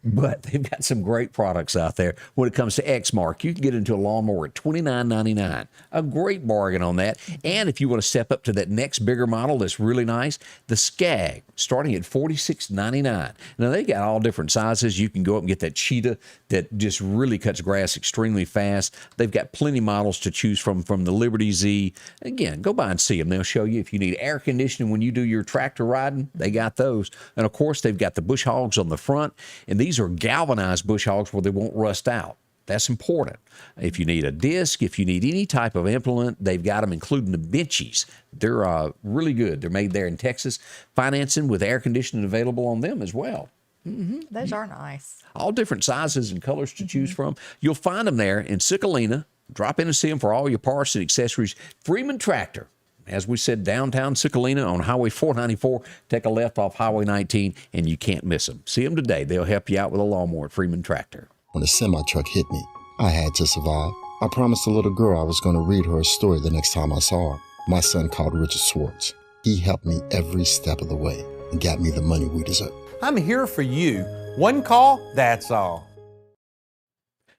But they've got some great products out there. When it comes to Exmark, you can get into a lawnmower at $29.99. A great bargain on that. And if you want to step up to that next bigger model that's really nice, the Skag, starting at $46.99. Now, they got all different sizes. You can go up and get that Cheetah that just really cuts grass extremely fast. They've got plenty of models to choose from the Liberty Z. Again, go by and see them. They'll show you if you need air conditioning when you do your tractor riding. They got those. And of course, they've got the bush hogs on the front, and these are galvanized bush hogs where they won't rust out. That's important. If you need a disc, if you need any type of implement, they've got them, including the benchies. They're really good. They're made there in Texas. Financing with air conditioning available on them as well. Those are nice. All different sizes and colors to choose from. You'll find them there in Cicalina. Drop in and see them for all your parts and accessories. Freeman Tractor. As we said, downtown Cicalina on Highway 494. Take a left off Highway 19, and you can't miss them. See them today. They'll help you out with a lawnmower at Freeman Tractor. When a semi-truck hit me, I had to survive. I promised the little girl I was going to read her a story the next time I saw her. My son called Richard Schwartz. He helped me every step of the way and got me the money we deserve. I'm here for you. One call, that's all.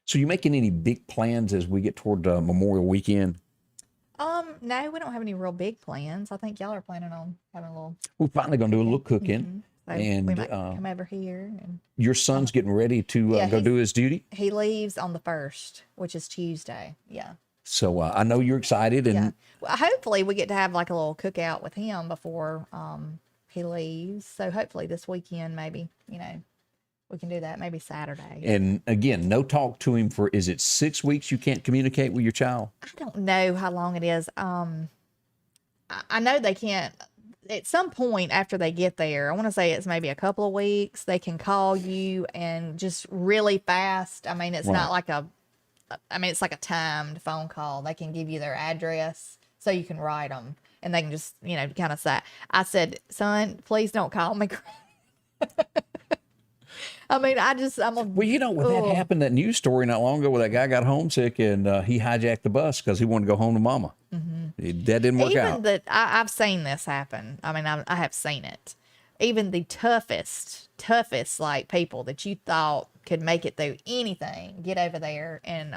So you making any big plans as we get toward Memorial Weekend? No, we don't have any real big plans. I think y'all are planning on having a little. We're finally going to do a little cooking. So And we might come over here. And your son's getting ready to Yeah, go do his duty. he leaves on the 1st, which is Tuesday. Yeah. So I know you're excited. And Yeah. Well, hopefully we get to have like a little cookout with him before he leaves. So hopefully this weekend, maybe, we can do that. Maybe Saturday. And again, no talk to him for, is it 6 weeks you can't communicate with your child? I don't know how long it is. I know they can't, at some point after they get there, I want to say it's maybe a couple of weeks, they can call you and just really fast. I mean, it's not like it's like a timed phone call. They can give you their address so you can write them and they can just, kind of say, I said, son, please don't call me. I mean, I'm Well, when that happened, that news story not long ago where that guy got homesick and he hijacked the bus because he wanted to go home to mama. That didn't work out. I've seen this happen. I mean, I have seen it. Even the toughest like people that you thought could make it through anything, get over there and,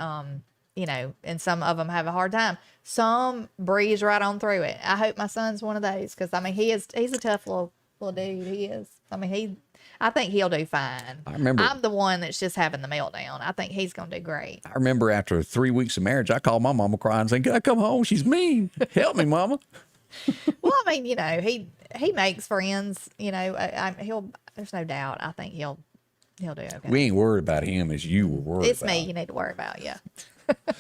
and some of them have a hard time. Some breeze right on through it. I hope my son's one of those because, I mean, he's a tough little dude. He is. I mean, I think he'll do fine. I'm the one that's just having the meltdown. I think he's going to do great. I remember after 3 weeks of marriage, I called my mama crying saying, can I come home? She's mean. Help me, mama. Well, I mean, he makes friends, there's no doubt. I think he'll do okay. We ain't worried about him as you were worried It's about. me you need to worry about, yeah.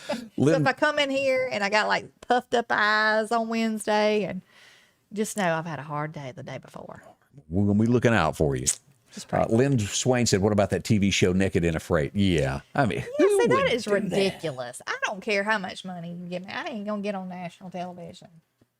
So if I come in here and I got like puffed up eyes on Wednesday, and just know I've had a hard day the day before. We're going to be looking out for you. Lynn Swain said, what about that TV show Naked and Afraid? Yeah. I mean, Yeah, see, that is ridiculous. I don't care how much money you give me. I ain't going to get on national television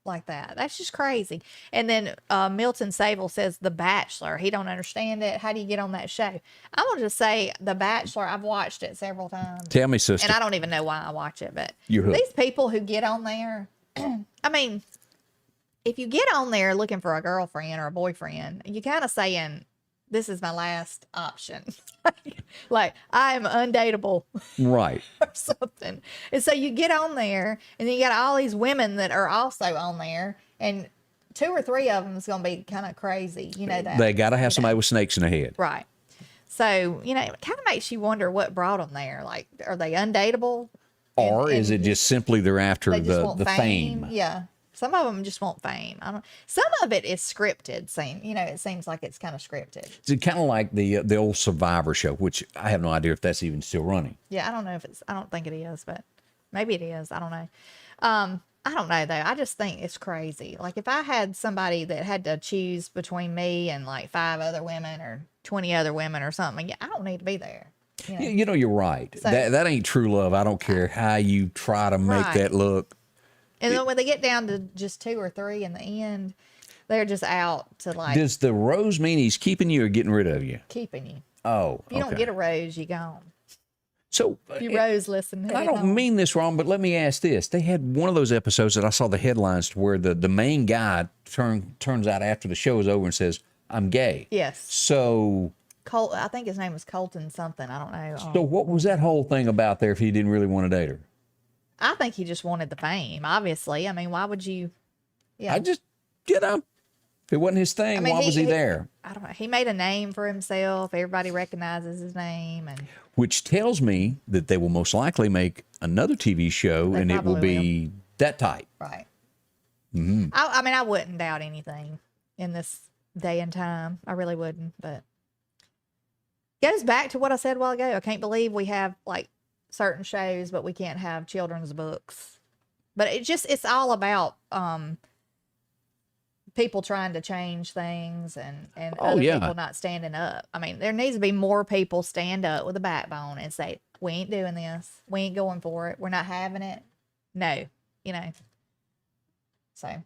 like that. That's just crazy. And then Milton Sable says The Bachelor. He don't understand it. How do you get on that show? I want to just say The Bachelor, I've watched it several times. Tell me, sister. And I don't even know why I watch it, but You're hooked. These people who get on there, I mean, if you get on there looking for a girlfriend or a boyfriend, you kind of saying, this is my last option. Like, I am undateable. Right. Or something. And so you get on there, and then you got all these women that are also on there, and 2 or 3 of them is going to be kind of crazy. You know that. They got to have somebody with snakes in their head. Right. So, it kind of makes you wonder what brought them there. Like, are they undateable? Or is it just simply they're after they just want the fame? Yeah. Some of them just want fame. Some of it is scripted. It seems like it's kind of scripted. It's kind of like the old Survivor show, which I have no idea if that's even still running. Yeah, I don't know I don't think it is, but maybe it is. I don't know. I don't know, though. I just think it's crazy. Like, if I had somebody that had to choose between me and like 5 other women or 20 other women or something, I don't need to be there. You're right. So, that ain't true love. I don't care how you try to make that look. And then when they get down to just 2 or 3 in the end, they're just out to like. Does the rose mean he's keeping you or getting rid of you? Keeping you. Oh, If you don't get a rose, you're gone. So if you rose, listen. I don't mean this wrong, but let me ask this. They had one of those episodes that I saw the headlines to where the main guy turns out after the show is over and says, I'm gay. Yes. So. I think his name was Colton something. I don't know. So what was that whole thing about there if he didn't really want to date her? I think he just wanted the fame, obviously. I mean, why would you? Yeah. I just, if it wasn't his thing, why was he there? I don't know. He made a name for himself. Everybody recognizes his name. Which tells me that they will most likely make another TV show and it will be that type. Right. Mm-hmm. I mean, I wouldn't doubt anything in this day and time. I really wouldn't, but goes back to what I said a while ago. I can't believe we have like certain shows, but we can't have children's books. But it's all about people trying to change things and other people not standing up. I mean, there needs to be more people stand up with a backbone and say, we ain't doing this. We ain't going for it. We're not having it. No, So.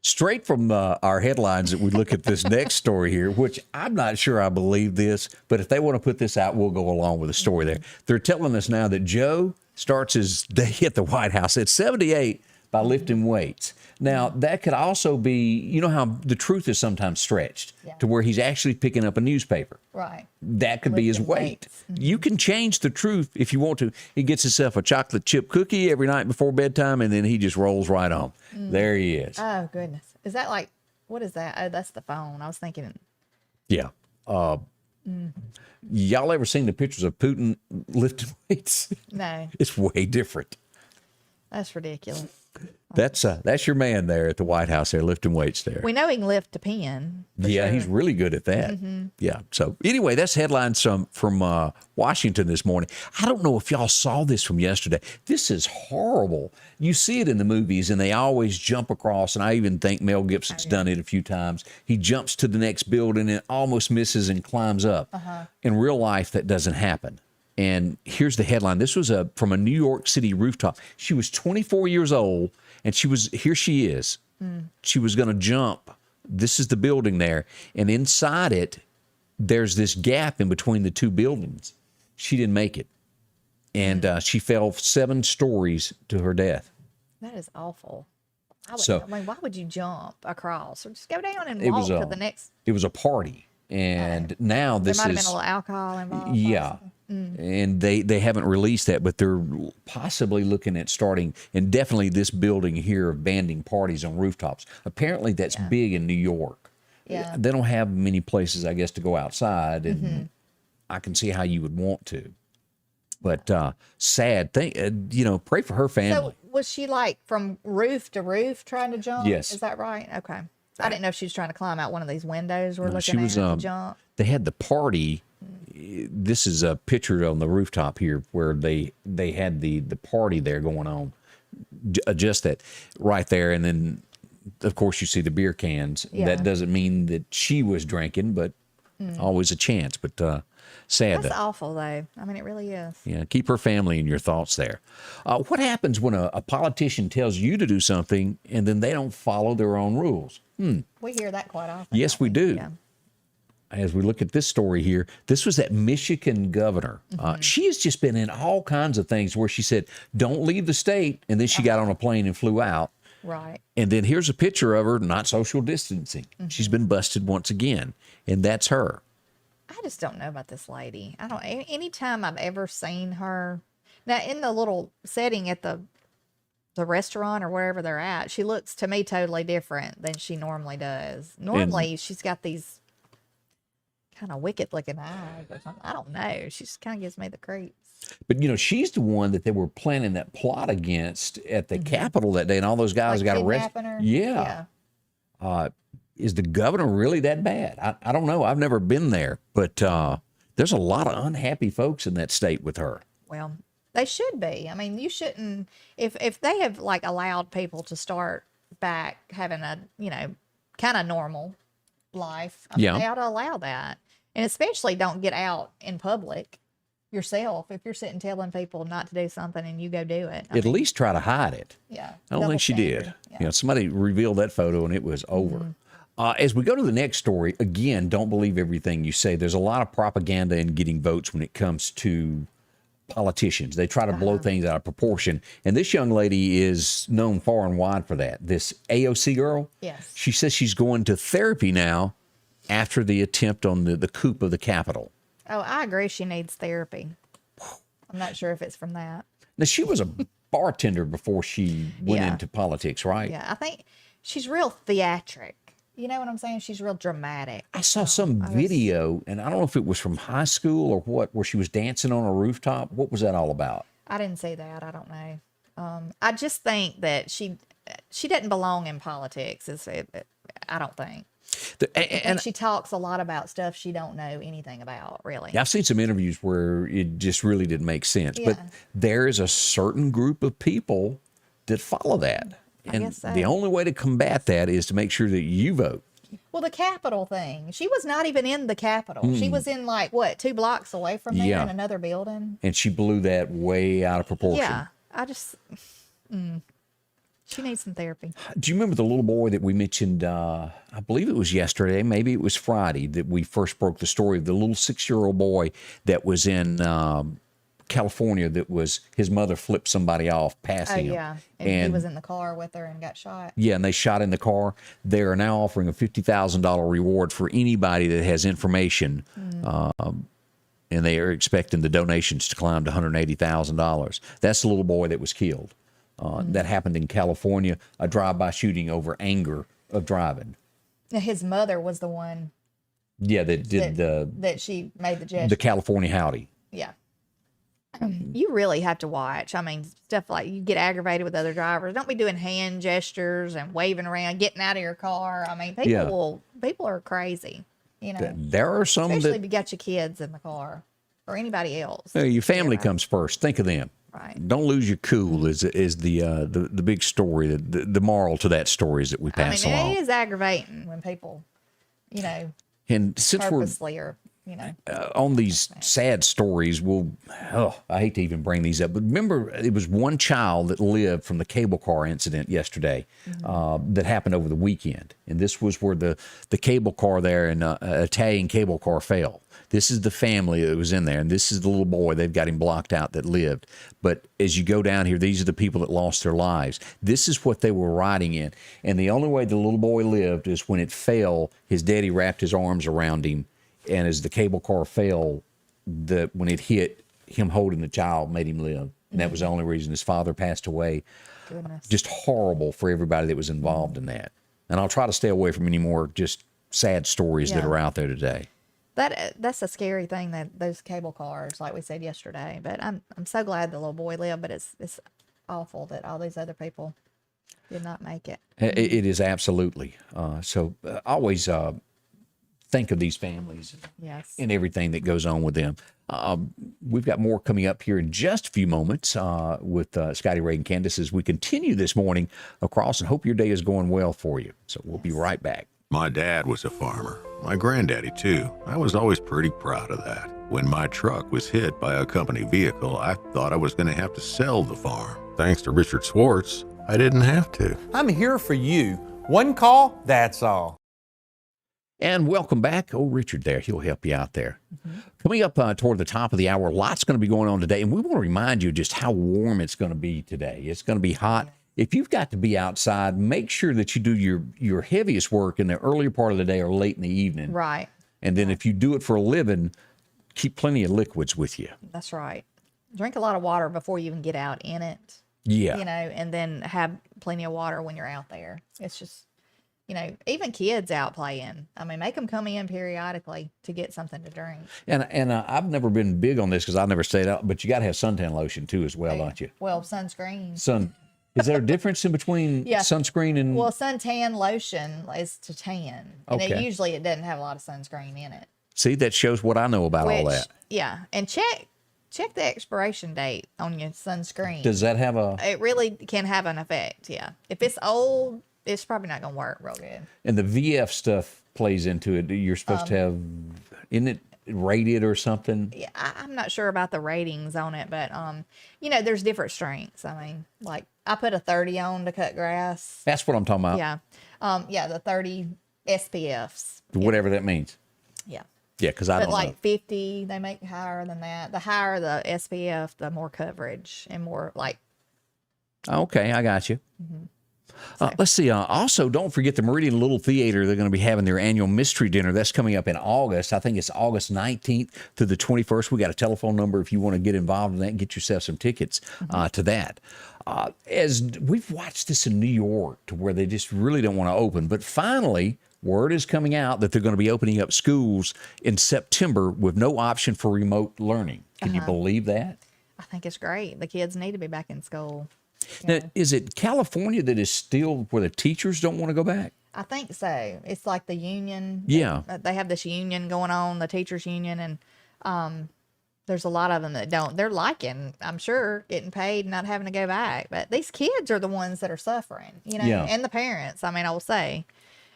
Straight from our headlines that we look at this next story here, which I'm not sure I believe this, but if they want to put this out, we'll go along with the story there. They're telling us now that Joe starts his day at the White House at 78. by lifting weights. Now, that could also be, you know how the truth is sometimes stretched to where he's actually picking up a newspaper. Right. That could be his Lifting weight. weights. You can change the truth if you want to. He gets himself a chocolate chip cookie every night before bedtime, and then he just rolls right on. There he is. Oh, goodness. Is that like, what is that? Oh, that's the phone. I was thinking, Yeah. Y'all ever seen the pictures of Putin lifting weights? no, It's way different. that's ridiculous. That's your man there at the White House there lifting weights there. We know he can lift a pin. for Yeah, sure. he's really good at that. Yeah. So anyway, that's headlines from Washington this morning. I don't know if y'all saw this from yesterday. This is horrible. You see it in the movies, and they always jump across. And I even think Mel Gibson's done it a few times. He jumps to the next building and almost misses and climbs up. In real life, that doesn't happen. And here's the headline. This was from a New York City rooftop. She was 24 years old, and here she is. She was going to jump. This is the building there. And inside it, there's this gap in between the two buildings. She didn't make it. And she fell 7 stories to her death. That is awful. I mean, why would you jump across? Or just go down and walk to the next. It was a party. And now There this might have is. been a little alcohol involved. Yeah. And they haven't released that, but they're possibly looking at starting, and definitely this building here of banning parties on rooftops. Apparently that's big in New York. Yeah. They don't have many places, I guess, to go outside, and I can see how you would want to. But sad thing, pray for her family. So was she like from roof to roof trying to jump? Yes. Is that right? Okay. I didn't know if she was trying to climb out one of these windows we're No, looking at to jump. They had the party. This is a picture on the rooftop here where they had the party there going on. Just that right there. And then, of course, you see the beer cans. Yeah. That doesn't mean that she was drinking, but always a chance. But sad. That's awful, though. I mean, it really is. Yeah, keep her family in your thoughts there. What happens when a politician tells you to do something and then they don't follow their own rules? We hear that quite often. Yes, don't we do. Yeah. As we look at this story here, this was that Michigan governor. She has just been in all kinds of things where she said, don't leave the state. And then she got on a plane and flew out. Right. And then here's a picture of her not social distancing. She's been busted once again. And that's her. I just don't know about this lady. I don't. Anytime I've ever seen her, now in the little setting at the restaurant or wherever they're at, she looks to me totally different than she normally does. Normally, she's got these kind of wicked looking eyes or something. I don't know. She just kind of gives me the creeps. But, she's the one that they were planning that plot against at the Capitol that day. And all those guys Like got arrested. kidnapping her? Yeah. Is the governor really that bad? I don't know. I've never been there. But there's a lot of unhappy folks in that state with her. Well, they should be. I mean, you shouldn't, if they have like allowed people to start back having a, kind of normal life, I mean, they ought to allow that. And especially don't get out in public yourself if you're sitting telling people not to do something and you go do it. At least try to hide it. Yeah. I don't think she did. Yeah. Somebody revealed that photo and it was over. As we go to the next story, again, don't believe everything you say. There's a lot of propaganda in getting votes when it comes to politicians. They try to blow things out of proportion. And this young lady is known far and wide for that. This AOC girl, Yes. she says she's going to therapy now after the attempt on the coup of the Capitol. Oh, I agree. She needs therapy. I'm not sure if it's from that. Now, she was a bartender before she went into politics, right? Yeah. I think she's real theatric. You know what I'm saying? She's real dramatic. I saw some video, and I don't know if it was from high school or what, where she was dancing on a rooftop. What was that all about? I didn't see that. I don't know. I just think that she doesn't belong in politics. I don't think. And she talks a lot about stuff she don't know anything about, really. Yeah, I've seen some interviews where it just really didn't make sense. Yeah. But there is a certain group of people that follow that. And guess so. the only way to combat that is to make sure that you vote. Well, the Capitol thing. She was not even in the Capitol. She was in 2 blocks away from there in another building. And she blew that way out of proportion. Yeah. I just... She needs some therapy. Do you remember the little boy that we mentioned, I believe it was yesterday, maybe it was Friday, that we first broke the story of the little 6-year-old boy that was in California that was his mother flipped somebody off Oh passing him. yeah, and he was in the car with her and got shot. Yeah, and they shot in the car. They are now offering a $50,000 reward for anybody that has information, and they are expecting the donations to climb to $180,000. That's the little boy that was killed. That happened in California, a drive-by shooting over anger of driving. Now, his mother was the one Yeah, that did that she made the gesture. the California howdy. Yeah. You really have to watch. I mean, stuff like you get aggravated with other drivers. Don't be doing hand gestures and waving around, getting out of your car. I mean, people are crazy. You know, There are some especially that if you got your kids in the car or anybody else. your family comes first. Think of them. Right. Don't lose your cool is the big story. The moral to that story is that we pass along. It is aggravating when people, you know, And since we're purposely or, you know. on these sad stories, I hate to even bring these up, but remember, it was one child that lived from the cable car incident yesterday that happened over the weekend. And this was where the cable car there and Italian cable car fell. This is the family that was in there, and this is the little boy. They've got him blocked out that lived. But as you go down here, these are the people that lost their lives. This is what they were riding in. And the only way the little boy lived is when it fell, his daddy wrapped his arms around him. And as the cable car fell, when it hit, him holding the child made him live. And that was the only reason his father passed away. Goodness. Just horrible for everybody that was involved in that. And I'll try to stay away from any more just sad stories that Yeah. are out there today. That's a scary thing, that those cable cars, like we said yesterday. But I'm so glad the little boy lived. But it's awful that all these other people did not make it. It is absolutely. So always think of these families Yes. and everything that goes on with them. We've got more coming up here in just a few moments with Scotty Ray and Candace as we continue this morning across, and hope your day is going well for you. So we'll be right back. My dad was a farmer. My granddaddy, too. I was always pretty proud of that. When my truck was hit by a company vehicle, I thought I was going to have to sell the farm. Thanks to Richard Swartz, I didn't have to. I'm here for you. One call, that's all. And welcome back. Oh, Richard there. He'll help you out there. Coming up toward the top of the hour, lots going to be going on today. And we want to remind you just how warm it's going to be today. It's going to be hot. If you've got to be outside, make sure that you do your heaviest work in the earlier part of the day or late in the evening. Right. And then if you do it for a living, keep plenty of liquids with you. That's right. Drink a lot of water before you even get out in it. Yeah. You know, and then have plenty of water when you're out there. It's just, you know, even kids out playing. I mean, make them come in periodically to get something to drink. And I've never been big on this because I never stayed out, but you got to have suntan lotion too as well, don't you? Well, sunscreen. Is there a difference in between Yeah. sunscreen and? Well, suntan lotion is to tan. And Okay. usually it doesn't have a lot of sunscreen in it. See, that shows what I know about all that. Yeah. And check the expiration date on your sunscreen. Does that have a? It really can have an effect, yeah. If it's old, it's probably not going to work real good. And the VF stuff plays into it. You're supposed to have, isn't it rated or something? Yeah, I'm not sure about the ratings on it, but you know, there's different strengths. I mean, like I put a 30 on to cut grass. That's what I'm talking about. Yeah, the 30 SPFs. Whatever that means. Yeah. Yeah, because I But don't like know. 50, they make higher than that. The higher the SPF, the more coverage and more like. Okay, I got you. Let's see. Also, don't forget the Meridian Little Theater. They're going to be having their annual mystery dinner. That's coming up in August. I think it's August 19th to the 21st. We got a telephone number if you want to get involved in that and get yourself some tickets to that. As we've watched this in New York to where they just really don't want to open. But finally, word is coming out that they're going to be opening up schools in September with no option for remote learning. Can you believe that? I think it's great. The kids need to be back in school. Now, is it California that is still where the teachers don't want to go back? I think so. It's like the union. Yeah. They have this union going on, the teachers union, and there's a lot of them that don't. They're liking, I'm sure, getting paid and not having to go back. But these kids are the ones that are suffering, you know, Yeah. and the parents. I mean, I will say,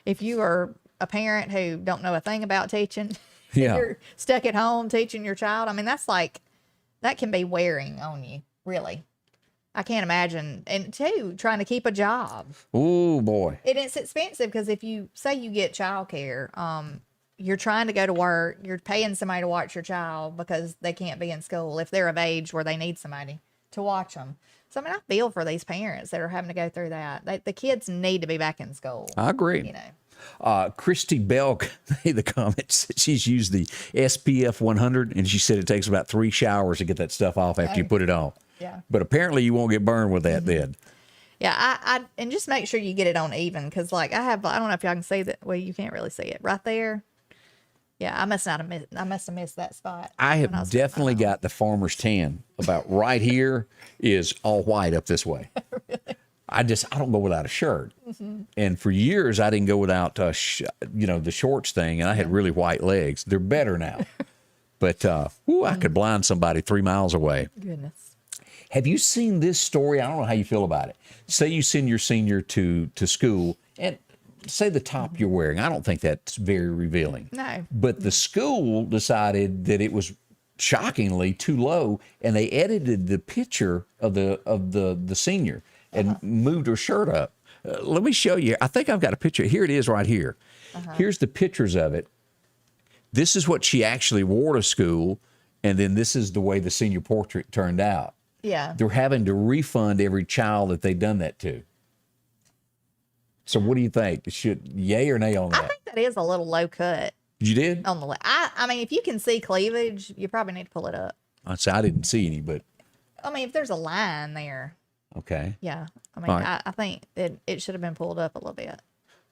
if you are a parent who don't know a thing about teaching, Yeah. you're stuck at home teaching your child. I mean, that can be wearing on you, really. I can't imagine. And two, trying to keep a job. Oh, boy. And it's expensive because if you say you get childcare, you're trying to go to work, you're paying somebody to watch your child because they can't be in school if they're of age where they need somebody to watch them. So, I mean, I feel for these parents that are having to go through that. The kids need to be back in school. I agree. You know. Christy Belk made the comments that she's used the SPF 100, and she said it takes about 3 showers to get that stuff off after you put it on. Yeah. But apparently you won't get burned with that then. Yeah, and just make sure you get it on even, because like I don't know if y'all can see that. Well, you can't really see it right there. Yeah, I must have missed that spot. I have definitely got the farmer's tan. About right here is all white up this way. Really? I don't go without a shirt. And for years I didn't go without the shorts thing, and I had really white legs. They're better now. But I could blind somebody 3 miles away. Goodness. Have you seen this story? I don't know how you feel about it. Say you send your senior to school, and say the top you're wearing. I don't think that's very revealing. No. But the school decided that it was shockingly too low, and they edited the picture of the senior and moved her shirt up. Let me show you. I think I've got a picture. Here it is right here. Here's the pictures of it. This is what she actually wore to school, and then this is the way the senior portrait turned out. Yeah. They're having to refund every child that they've done that to. So what do you think? Should yay or nay on that? I think that is a little low cut. You did? On the left. I mean, if you can see cleavage, you probably need to pull it up. I didn't see any, but I mean, if there's a line there. Okay. Yeah. I mean, right. I think it should have been pulled up a little bit.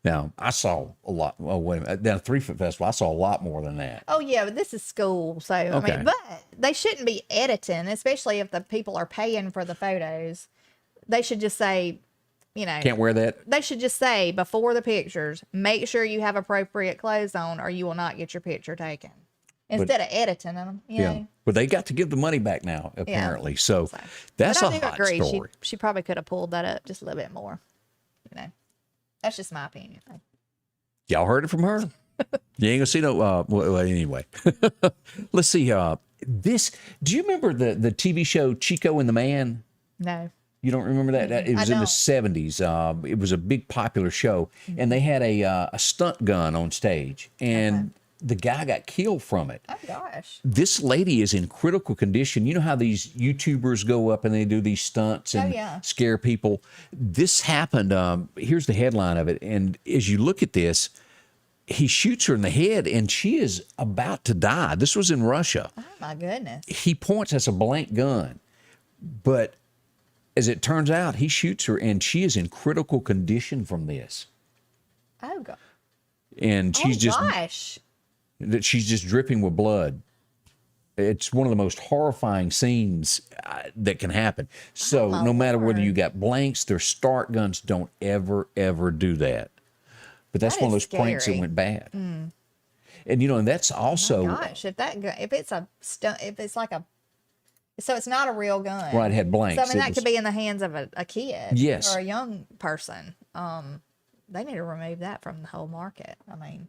Now, I saw a lot. Oh, wait a minute. Down at 3 Foot Festival, I saw a lot more than that. Oh, yeah, but this is school. So, Okay. I mean, but they shouldn't be editing, especially if the people are paying for the photos. They should just say, Can't wear that? They should just say before the pictures, make sure you have appropriate clothes on or you will not get your picture taken. Instead of editing them, you know. But they got to give the money back now, apparently. Yeah. So that's a hot story. She probably could have pulled that up just a little bit more. That's just my opinion. Y'all heard it from her? You ain't gonna see no. Well, anyway, let's see. This. Do you remember the TV show Chico and the Man? No. You don't remember that? It was in the 70s. It was a big popular show, and they had a stunt gun on stage, and the guy got killed from it. Oh, gosh. This lady is in critical condition. You know how these YouTubers go up and they do these stunts and scare people? This happened. Here's the headline of it. And as you look at this, he shoots her in the head, and she is about to die. This was in Russia. Oh, my goodness. He points as a blank gun, but as it turns out, he shoots her, and she is in critical condition from this. Oh, God. And she's she's just dripping with blood. It's one of the most horrifying scenes that can happen. So no matter whether you got blanks, they're start guns, don't ever do that. But that's one of those pranks that went bad. And and that's also. Oh my gosh, if it's a stunt, if it's like so it's not a real gun. Right, it had blanks. So I mean, that could be in the hands of a kid. Yes. Or a young person. They need to remove that from the whole market. I mean,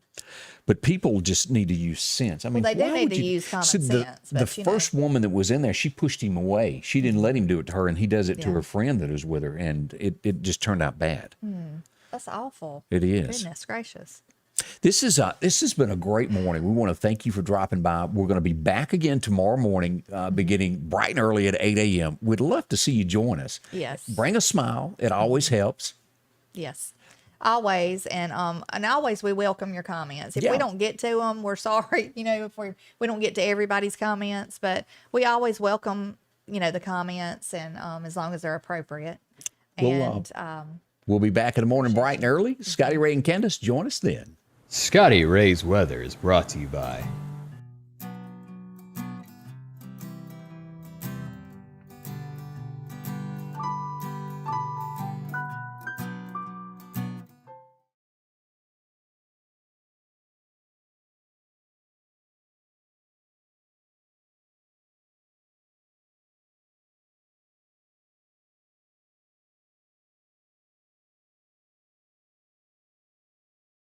but people just need to use sense. I mean, they do need to use common sense. The first woman that was in there, she pushed him away. She didn't let him do it to her, and he does it to her friend that was with her, and it just turned out bad. That's awful. It is. Goodness gracious. This has been a great morning. We want to thank you for dropping by. We're going to be back again tomorrow morning, beginning bright and early at 8 a.m. We'd love to see you join us. Yes. Bring a smile. It always helps. Yes. Always, and always we welcome your comments. If we don't get to them, we're sorry. If we don't get to everybody's comments, but we always welcome the comments, and as long as they're appropriate. And we'll be back in the morning bright and early. Scotty Ray and Candace, join us then. Scotty Ray's Weather is brought to you by